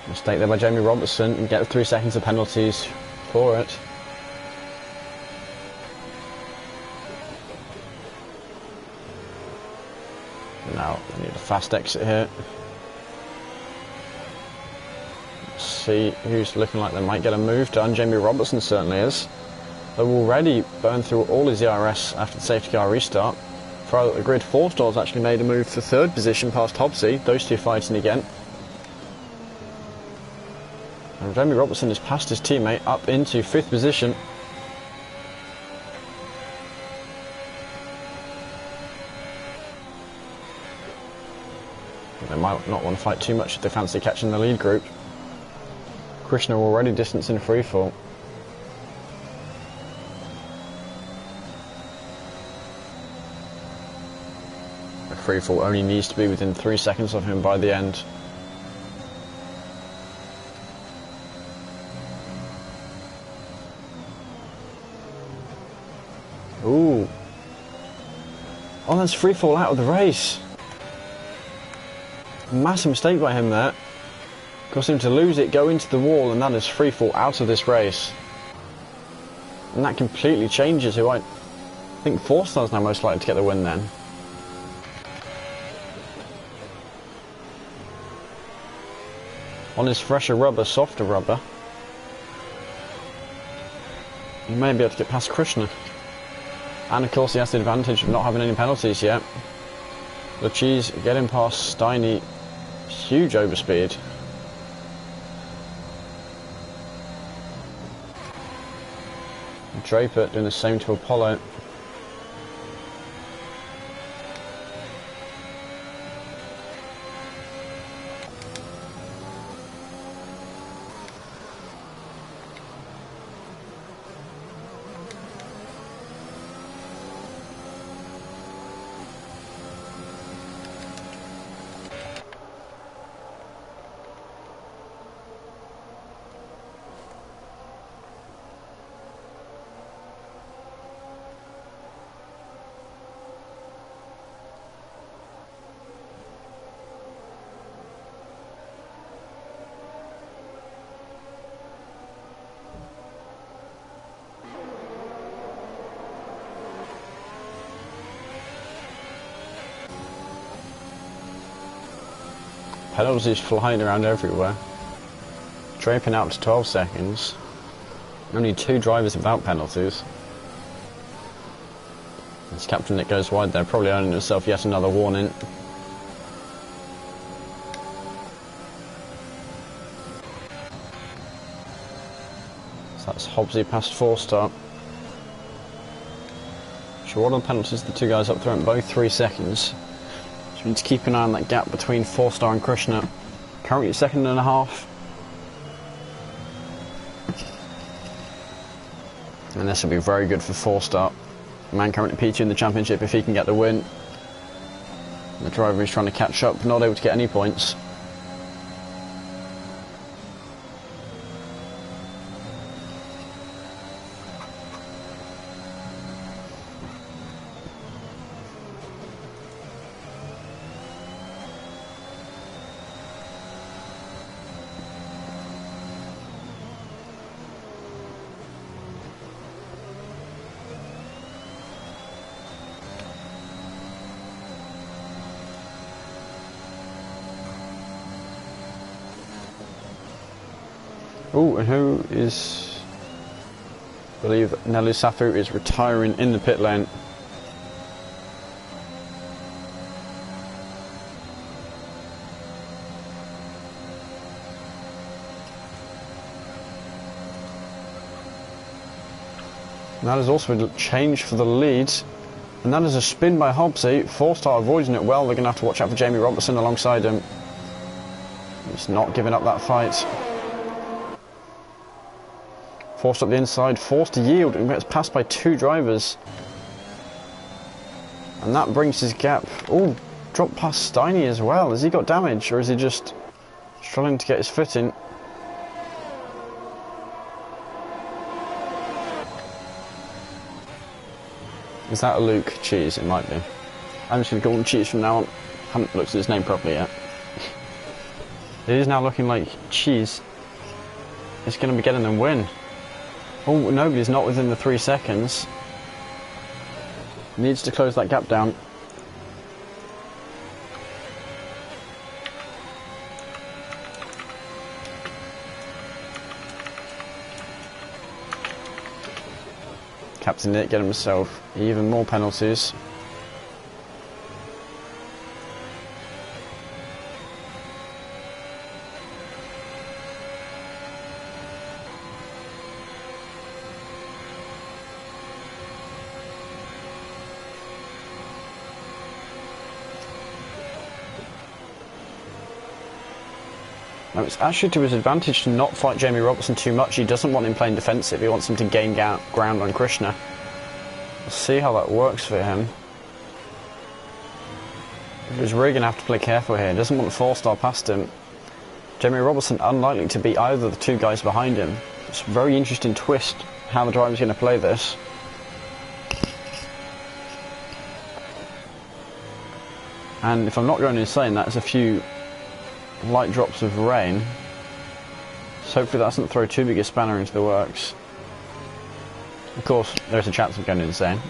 Mistake there by Jamie Robertson, and get 3 seconds of penalties for it. Now we need a fast exit here. See who's looking like they might get a move done. Jamie Robertson certainly is. They've already burned through all his ERS after the safety car restart. For the grid, 4-star's actually made a move to 3rd position past Hobbsy. Those two fighting again. And Jamie Robertson has passed his teammate up into 5th position. They might not want to fight too much if they fancy catching the lead group. Krishna already distancing freefall. Freefall only needs to be within 3 seconds of him by the end. Ooh. Oh, that's freefall out of the race. Massive mistake by him there. Caused him to lose it, go into the wall, and that is freefall out of this race. And that completely changes who I think 4-star's now most likely to get the win then. On his fresher rubber, softer rubber, he may be able to get past Krishna. And of course he has the advantage of not having any penalties yet. The Cheese getting past Steiny, huge overspeed. Draper doing the same to Apollo. Penalties flying around everywhere. Draping out to 12 seconds. Only 2 drivers without penalties. As Captain Nick goes wide there, probably earning himself yet another warning. So that's Hobbsy past 4-star. So what are the penalties? The 2 guys up front, both 3 seconds. So we need to keep an eye on that gap between 4-star and Krishna. Currently 2.5 seconds. And this will be very good for 4-star. Man currently P2 in the championship if he can get the win. The driver is trying to catch up, not able to get any points. Oh, and who is... I believe Nelu Safu is retiring in the pit lane. And that is also a change for the lead. And that is a spin by Hobbsy. 4-star avoiding it well. They're going to have to watch out for Jamie Robertson alongside him. He's not giving up that fight. Forced up the inside, forced to yield and gets passed by 2 drivers. And that brings his gap. Oh, dropped past Steiny as well. Has he got damage or is he just struggling to get his foot in? Is that a Luke Cheese? It might be. I'm just going to call him Cheese from now on. Haven't looked at his name properly yet. It is now looking like Cheese is going to be getting them win. Oh, nobody's not within the 3 seconds. Needs to close that gap down. Captain Nick getting himself even more penalties. Now it's actually to his advantage to not fight Jamie Robertson too much. He doesn't want him playing defensive, he wants him to gain ground on Krishna. We'll see how that works for him. He's really going to have to play careful here. He doesn't want the 4-star past him. Jamie Robertson unlikely to beat either of the two guys behind him. It's a very interesting twist how the driver's going to play this. And if I'm not going insane, that's a few light drops of rain. So hopefully that doesn't throw too big a spanner into the works. Of course, there's a chance of going insane.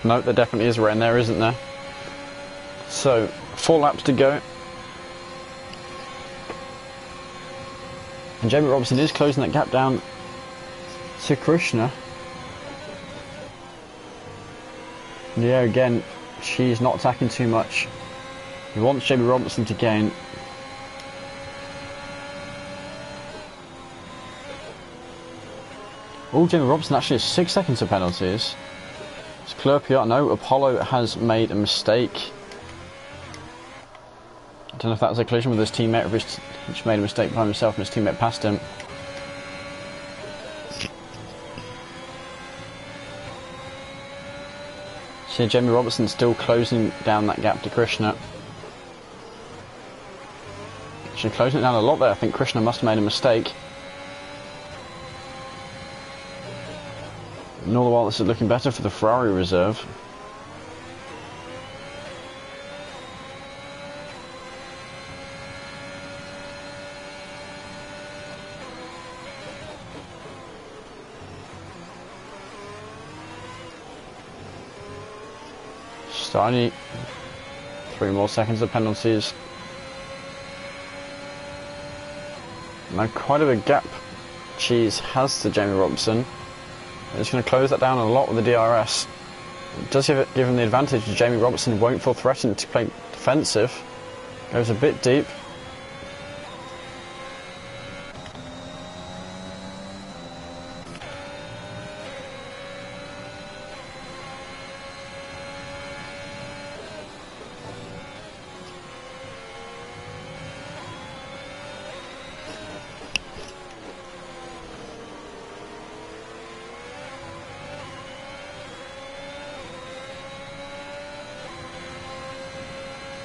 No, there definitely is rain there, isn't there? So, 4 laps to go. And Jamie Robertson is closing that gap down to Krishna. Yeah, again, she's not attacking too much. He wants Jamie Robertson to gain. Oh, Jamie Robertson actually has 6 seconds of penalties. It's clear PR. No, Apollo has made a mistake. I don't know if that was a collision with his teammate, or if he's made a mistake by himself and his teammate passed him. See, Jamie Robertson still closing down that gap to Krishna. She's closing it down a lot there. I think Krishna must have made a mistake. And all the while this is looking better for the Ferrari reserve. Only 3 more seconds of penalties. Now quite a big gap Cheese has to Jamie Robertson. It's going to close that down a lot with the DRS. It does give him the advantage. Jamie Robertson won't feel threatened to play defensive. Goes a bit deep.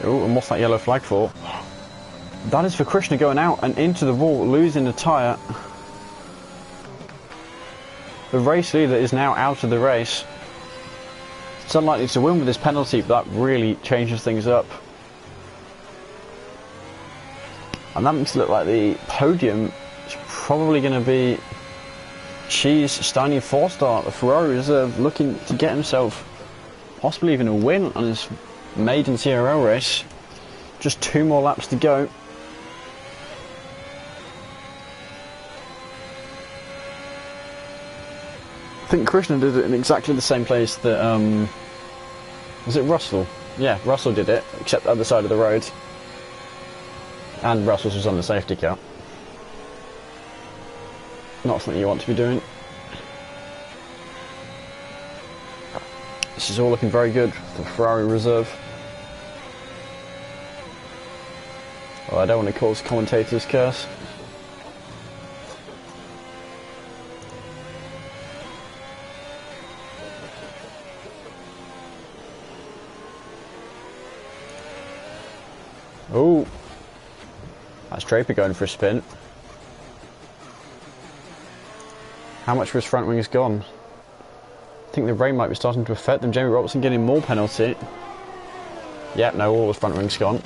Oh, and what's that yellow flag for? That is for Krishna going out and into the wall, losing the tyre. The race leader is now out of the race. It's unlikely to win with this penalty, but that really changes things up. And that makes it look like the podium is probably going to be Cheese, Steiny, 4-star, the Ferrari reserve, looking to get himself possibly even a win on his maiden CRL race. Just 2 more laps to go. I think Krishna did it in exactly the same place that was it Russell? Yeah, Russell did it, except the other side of the road. And Russell's was on the safety car. Not something you want to be doing. This is all looking very good for Ferrari reserve. Well, I don't want to cause commentators curse. Oh, that's Draper going for a spin. How much of his front wing is gone? I think the rain might be starting to affect them. Jamie Robertson getting more penalty. Yep, no, all his front wing's gone.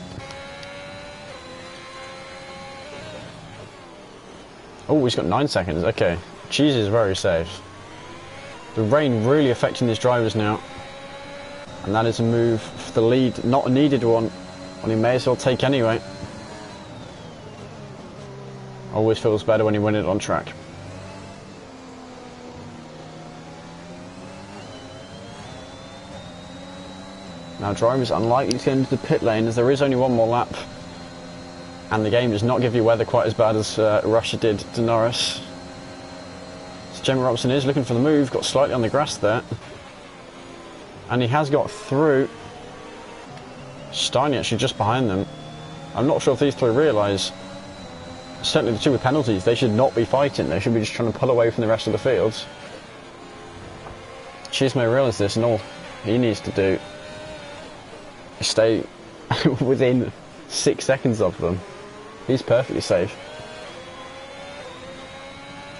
Oh, he's got 9 seconds. Okay, Cheese is very safe. The rain really affecting these drivers now. And that is a move for the lead. Not a needed one. One he may as well take anyway. Always feels better when you win it on track. Now drivers unlikely to enter the pit lane as there is only one more lap. And the game does not give you weather quite as bad as Russia did to Norris. So Jamie Robinson is looking for the move, got slightly on the grass there. And he has got through. Steiny actually just behind them. I'm not sure if these three realise, certainly the two with penalties, they should not be fighting, they should be just trying to pull away from the rest of the fields. Cheese may realise this, and all he needs to do is stay within 6 seconds of them. He's perfectly safe.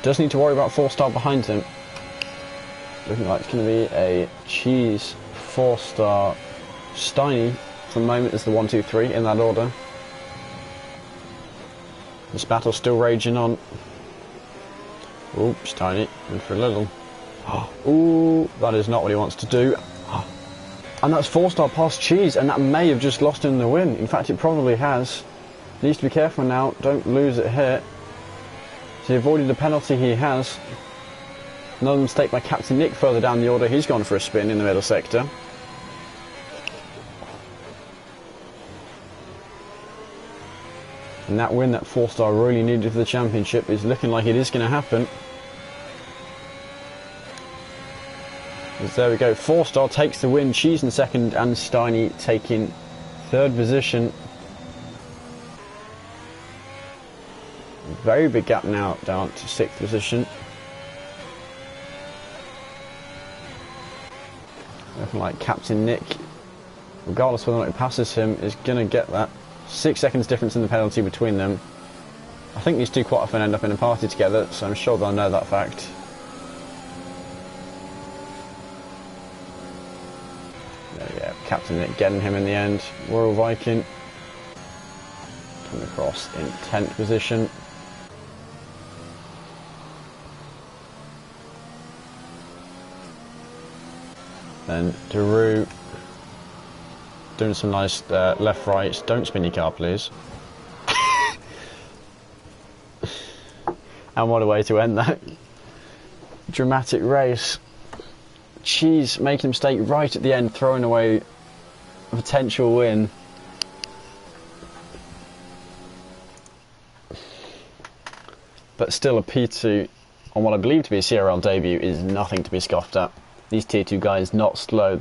Does need to worry about 4-star behind him. Looking like it's going to be a Cheese 4-star Steiny for the moment is the 1, 2, 3 in that order. This battle's still raging on. Ooh, Steiny in for a little. Ooh, that is not what he wants to do. And that's 4-star past Cheese, and that may have just lost him the win. In fact, it probably has. Needs to be careful now, don't lose it here. So he avoided the penalty he has. Another mistake by Captain Nick further down the order. He's gone for a spin in the middle sector. And that win that 4-star really needed for the championship is looking like it is going to happen. As there we go, 4-star takes the win, Cheese in second and Steiny taking third position. Very big gap now down to 6th position. Looking like Captain Nick, regardless whether or not he passes him, is going to get that. 6 seconds difference in the penalty between them. I think these two quite often end up in a party together, so I'm sure they'll know that fact. There we go, Captain Nick getting him in the end. Royal Viking coming across in 10th position. Then Daru doing some nice left rights. Don't spin your car, please. And what a way to end that dramatic race. Cheese making a mistake right at the end, throwing away a potential win. But still a P2 on what I believe to be a CRL debut is nothing to be scoffed at. These tier 2 guys not slow.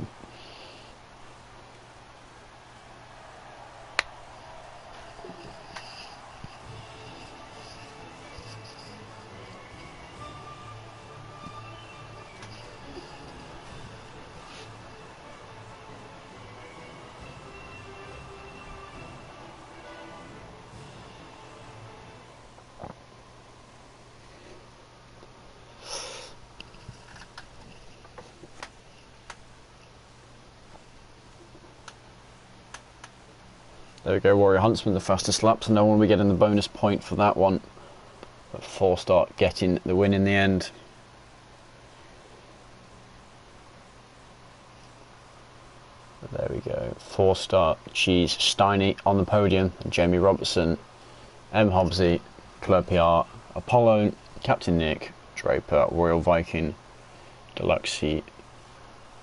There we go, Warrior Huntsman, the fastest lap, so no one will be getting the bonus point for that one. But 4-star getting the win in the end. There we go, 4-star Cheese Steiny on the podium, and Jamie Robertson, M. Hobbsy, Club PR, Apollo, Captain Nick, Draper, Royal Viking, Deluxe,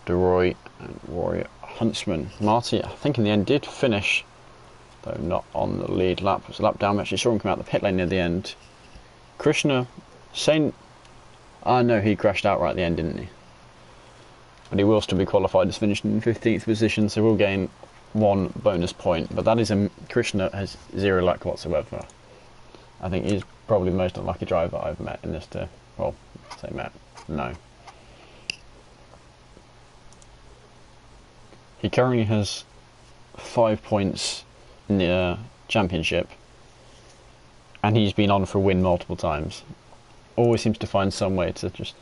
DeRoy, and Warrior Huntsman. Marty, I think in the end did finish, though not on the lead lap. It was a lap down. We actually saw him come out the pit lane near the end. Krishna saying, no, he crashed out right at the end, didn't he? But he will still be qualified as finishing in 15th position, so we'll gain 1 bonus point. But that is Krishna has 0 luck whatsoever. I think he's probably the most unlucky driver I've met in this tier. Well, say met, no. He currently has 5 points in the championship, and he's been on for a win multiple times. Always seems to find some way to just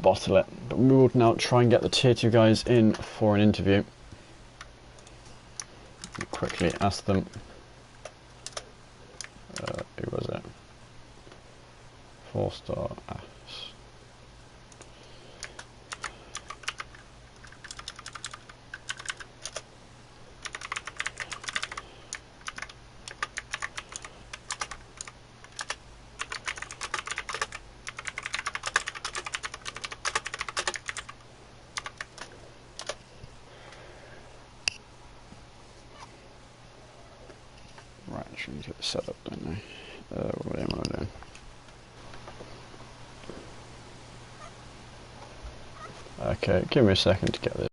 bottle it. But we will now try and get the tier 2 guys in for an interview. Quickly ask them. Who was it? 4-star. Right, should we get this set up, don't we? What am I doing? Okay, give me a second to get this.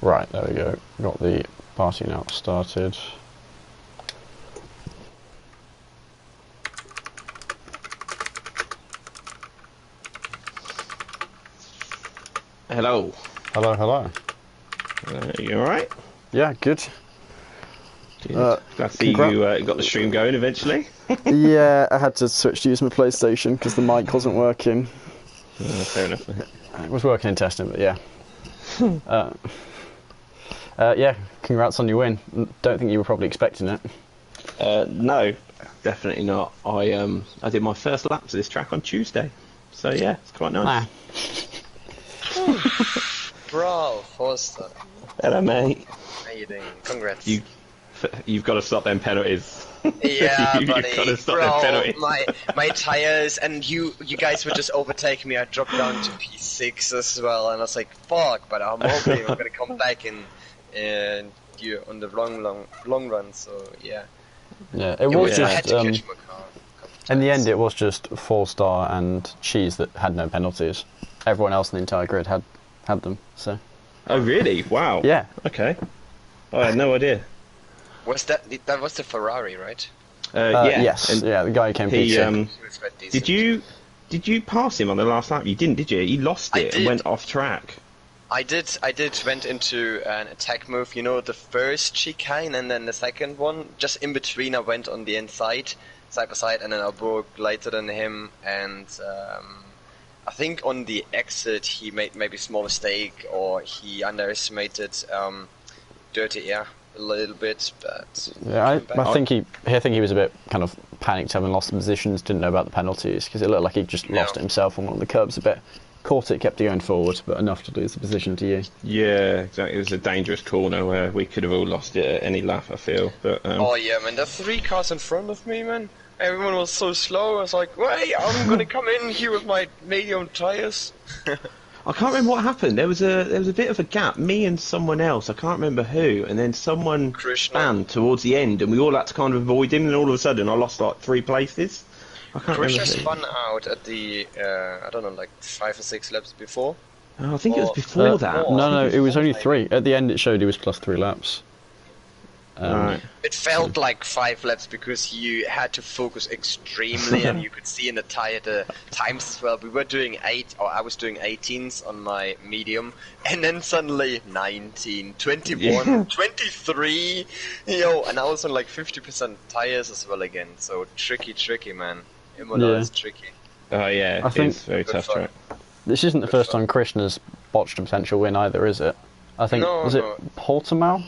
Right, there we go. Got the party now started. Hello. Hello, hello. You alright? Yeah, good. Glad to see you got the stream going eventually. Yeah, I had to switch to use my PlayStation because the mic wasn't working. Fair enough. It was working in testing, but yeah. Yeah, congrats on your win. Don't think you were probably expecting it. No, definitely not. I did my first lap to this track on Tuesday, so yeah, it's quite nice. Bro, Forster. Hello, mate. How you doing? Congrats. You've got to stop them penalties. Yeah, You've buddy. got to stop Bro, them penalties. my tires, and you guys would just overtake me. I dropped down to P6 as well, and I was like, fuck, but I'm hoping I'm gonna come back in on the long run, so yeah. Yeah, it was I had just, to catch my car. in the end it was just 4-star and Cheese that had no penalties. Everyone else in the entire grid had them, so. Oh, really? Wow. Yeah. Okay. I had no idea. Was that was the Ferrari, right? Yeah. Yes, And the guy who came he, P2. He was quite decent. Did you pass him on the last lap? You didn't, did you? He lost I it and did. went off track. I did went into an attack move, you know, the first chicane and then the second one. Just in between I went on the inside, side by side, and then I broke later than him, and I think on the exit he made maybe a small mistake, or he underestimated dirty air a little bit, but Yeah, I think he was a bit kind of panicked having lost the positions, didn't know about the penalties, because it looked like he just lost it himself on one of the curbs a bit. Caught it, kept it going forward, but enough to lose the position to you. Yeah, exactly. It was a dangerous corner where we could have all lost it at any lap, I feel. But oh yeah, man, there's 3 cars in front of me, man. Everyone was so slow. I was like, wait, I'm gonna come in here with my medium tires. I can't remember what happened. There was a bit of a gap. Me and someone else, I can't remember who, and then someone spanned towards the end, and we all had to kind of avoid him. And all of a sudden, I lost like 3 places. I can't remember. Krishna spun out at the I don't know, like 5 or 6 laps before. Oh, I think it was before that. No, it was only 3. At the end, it showed he was plus 3 laps. Right. It felt like 5 laps because you had to focus extremely, and you could see in the tire the times as well. We were doing 8, or I was doing 18s on my medium, and then suddenly 19, 21, 23, and I was on like 50% tires as well again. So tricky, man. Imola is tricky. Oh yeah, I think it's a very tough track. This isn't the first time Krishna's botched a potential win either, is it? I think was it Portimao?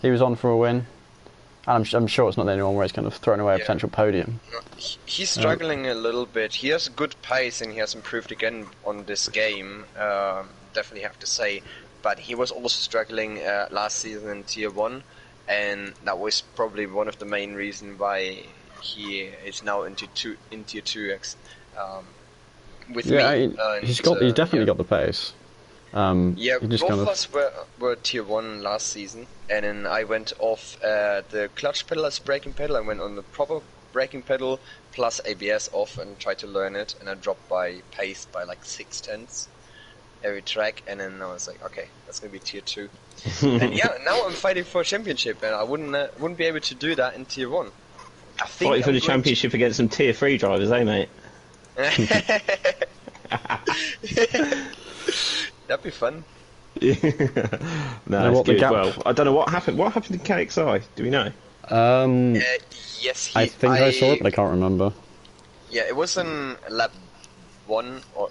He was on for a win, and I'm sure it's not the only one where he's kind of thrown away a potential podium. He's struggling a little bit. He has good pace and he has improved again on this game. Definitely have to say, but he was also struggling last season in Tier 1, and that was probably one of the main reasons why he is now into tier 2X. With Yeah, me, he's definitely got the pace. Yeah, he just both kind of of us were tier 1 last season, and then I went off the clutch pedal as braking pedal. I went on the proper braking pedal plus ABS off and tried to learn it, and I dropped by pace by like 6/10 every track, and then I was like, okay, that's gonna be tier 2. And yeah, now I'm fighting for a championship, and I wouldn't be able to do that in tier 1. I think Fighting for the championship against some tier 3 drivers, eh, mate? That'd be fun. No, it's what the good. gap- Well, I don't know what happened. What happened in KXI? Do we know? Yes, I think I saw it, but I can't remember. Yeah, it was in lap 1 or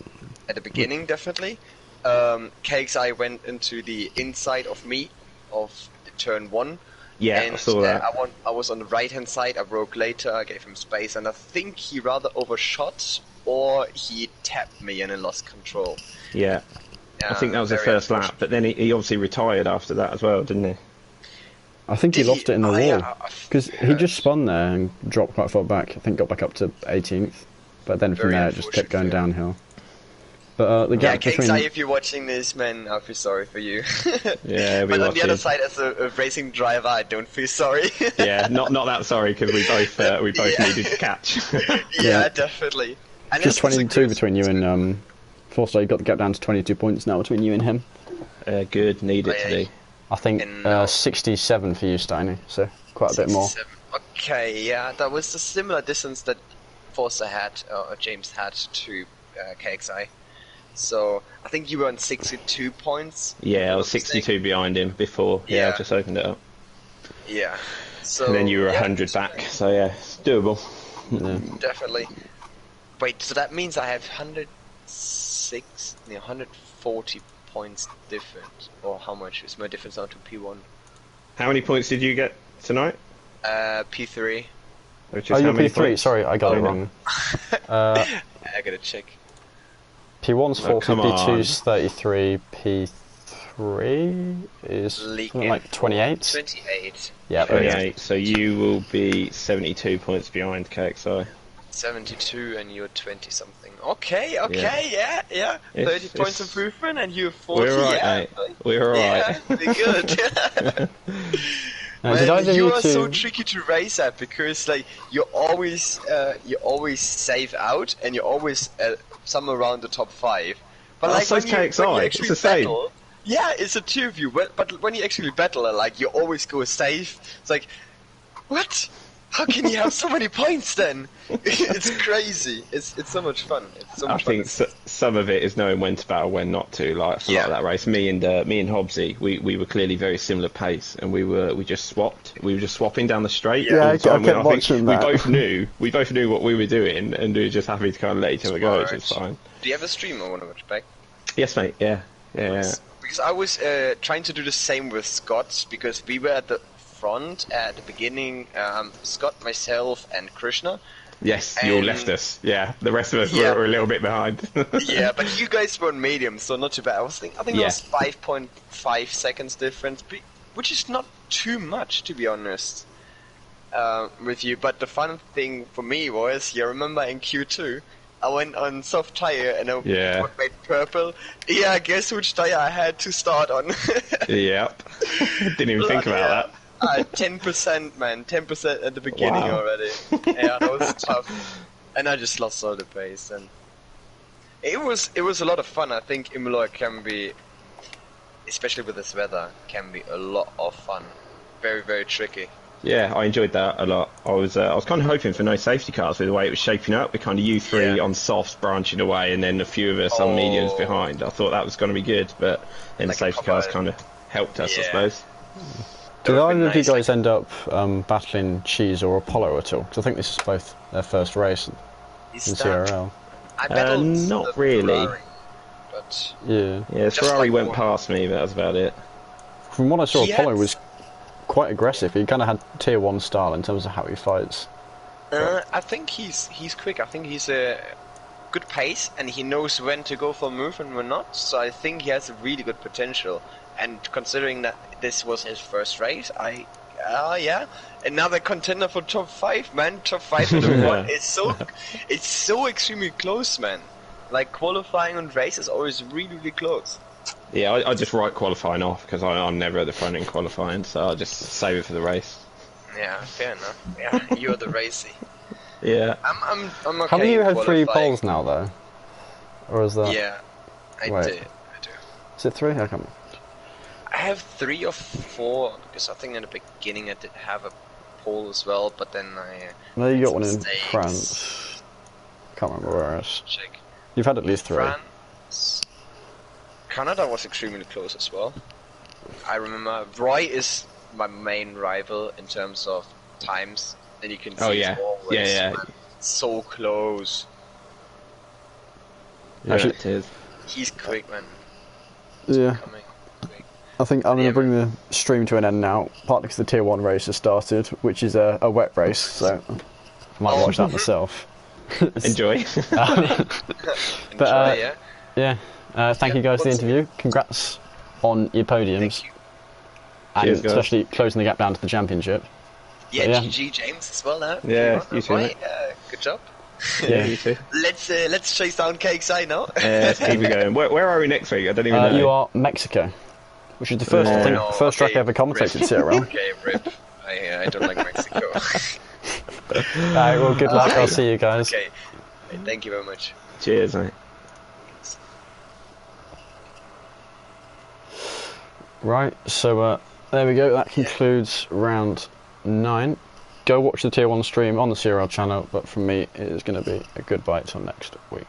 at the beginning, definitely. KXI went into the inside of me of the turn 1. Yeah, and, I saw that. I was on the right hand side. I broke later. I gave him space, and I think he rather overshot or he tapped me and then lost control. Yeah. I think that was the first lap, but then he obviously retired after that as well, didn't he? I think he lost it in the wall yeah, because he just spun there and dropped quite far back. I think got back up to 18th, but then from there it just kept going downhill. But the gap between... KXI, if you're watching this, man, I feel sorry for you. Yeah, but on the other side, as a racing driver, I don't feel sorry. Yeah, not that sorry because we both needed to catch. Yeah, definitely. And just 22 between you and Forster. You got the gap down to 22 points now between you and him. Good, need it to be. I think 67 for you, Steiny, so quite a bit more. Okay, yeah, that was a similar distance that Forster had, or James had to KXI. So I think you were on 62 points. Yeah, I was 62 behind him before. Yeah, I just opened it up. Yeah. So and then you were 100 back. So yeah, it's doable. Yeah. Definitely. Wait, so that means I have 140 points different, or how much is my difference now to P1? How many points did you get tonight? P3. Which Oh, is you're how many P3. points? Sorry, I got it wrong. I gotta check. P1's 40, come P2's 33, P3 is something like 28. 28. Yeah, 28. So you will be 72 points behind KXI. 72 and you're 20 something. Okay, yeah. 30 points improvement and you're 40. We're alright, yeah. mate. We're alright. Yeah, pretty good. Man, you are so tricky to race at because like you always save out and you're always somewhere around the top 5. But like so when you KXI, actually it's the same. battle, yeah, it's a two of you. But when you actually battle, like you always go safe. It's like, what? How can you have so many points then? It's crazy. It's so much fun. It's so much I think fun. some of it is knowing when to battle, when not to. Like for that race, me and Hobbsy, we were clearly very similar pace, and we just swapped. We were just swapping down the straight. Yeah, all the time. I kept watching that. We both knew what we were doing, and we were just happy to kind of let each other go, which is fine. Do you have a stream I want to watch back? Yes, mate. Yeah. Because I was trying to do the same with Scott because we were at the front at the beginning. Scott, myself, and Krishna. Yes, you all left us. Yeah, the rest of us were a little bit behind. Yeah, but you guys were on medium, so not too bad. I think it was 5.5 seconds difference, which is not too much, to be honest, with you. But the fun thing for me was, you remember in Q2, I went on soft tire and I made purple. Yeah, guess which tire I had to start on? Yep. Didn't even think about that. 10%, man. 10% at the beginning already. Yeah, that was tough. And I just lost all the pace. And it was a lot of fun. I think Imola can be, especially with this weather, can be a lot of fun. Very, very tricky. Yeah, I enjoyed that a lot. I was kind of hoping for no safety cars with the way it was shaping up. With kind of you three on softs branching away, and then a few of us on mediums behind. I thought that was going to be good, but then the safety cars kind of helped us, I suppose. Did either of you guys end up battling Cheese or Apollo at all? Because I think this is both their first race in CRL. I battled not really. Ferrari, but yeah, Ferrari went past me, but that was about it. From what I saw, Apollo was quite aggressive. He kind of had tier 1 style in terms of how he fights. I think he's quick. I think he's a good pace, and he knows when to go for a move and when not. So I think he has a really good potential. And considering that this was his first race, Yeah, another contender for top 5, man. Top 5 in the one. It's so extremely close, man. Like qualifying and race is always really, really close. Yeah, I just write qualifying off because I'm never at the front in qualifying, so I'll just save it for the race. Yeah, fair enough. Yeah, you're the racy. Yeah. I'm okay. Haven't you had 3 qualifying. poles now though? Or is that? Yeah, I do. Is it 3? I can't. I have 3 or 4 because I think in the beginning I did have a pole as well, but then I. No, you got one in mistakes. France. Can't remember where else. Check. You've had at least 3. France. Canada was extremely close as well. I remember Roy is my main rival in terms of times, and you can see it's always man, so close. Yeah, actually, it is. He's quick, man. Yeah. Coming quick. I think I'm going to bring the stream to an end now, partly because the Tier 1 race has started, which is a wet race, so I might watch that myself. Enjoy. But, yeah. Thank you guys for the interview. Congrats on your podiums. Thank you. And Cheers, especially closing the gap down to the championship. Yeah, yeah. GG James as well now. Yeah, you too. Right, good job. Yeah, you too. Let's chase down KXI now. Let's keep it going. Where are we next week? I don't even know. You are Mexico, which is the first first track I ever commentated CRL. Okay, rip. I don't like Mexico. Alright, well, good luck. I'll see you guys. Okay, thank you very much. Cheers, mate. Right, so there we go. That concludes round 9. Go watch the Tier 1 stream on the CRL channel, but from me, it is going to be a goodbye till next week.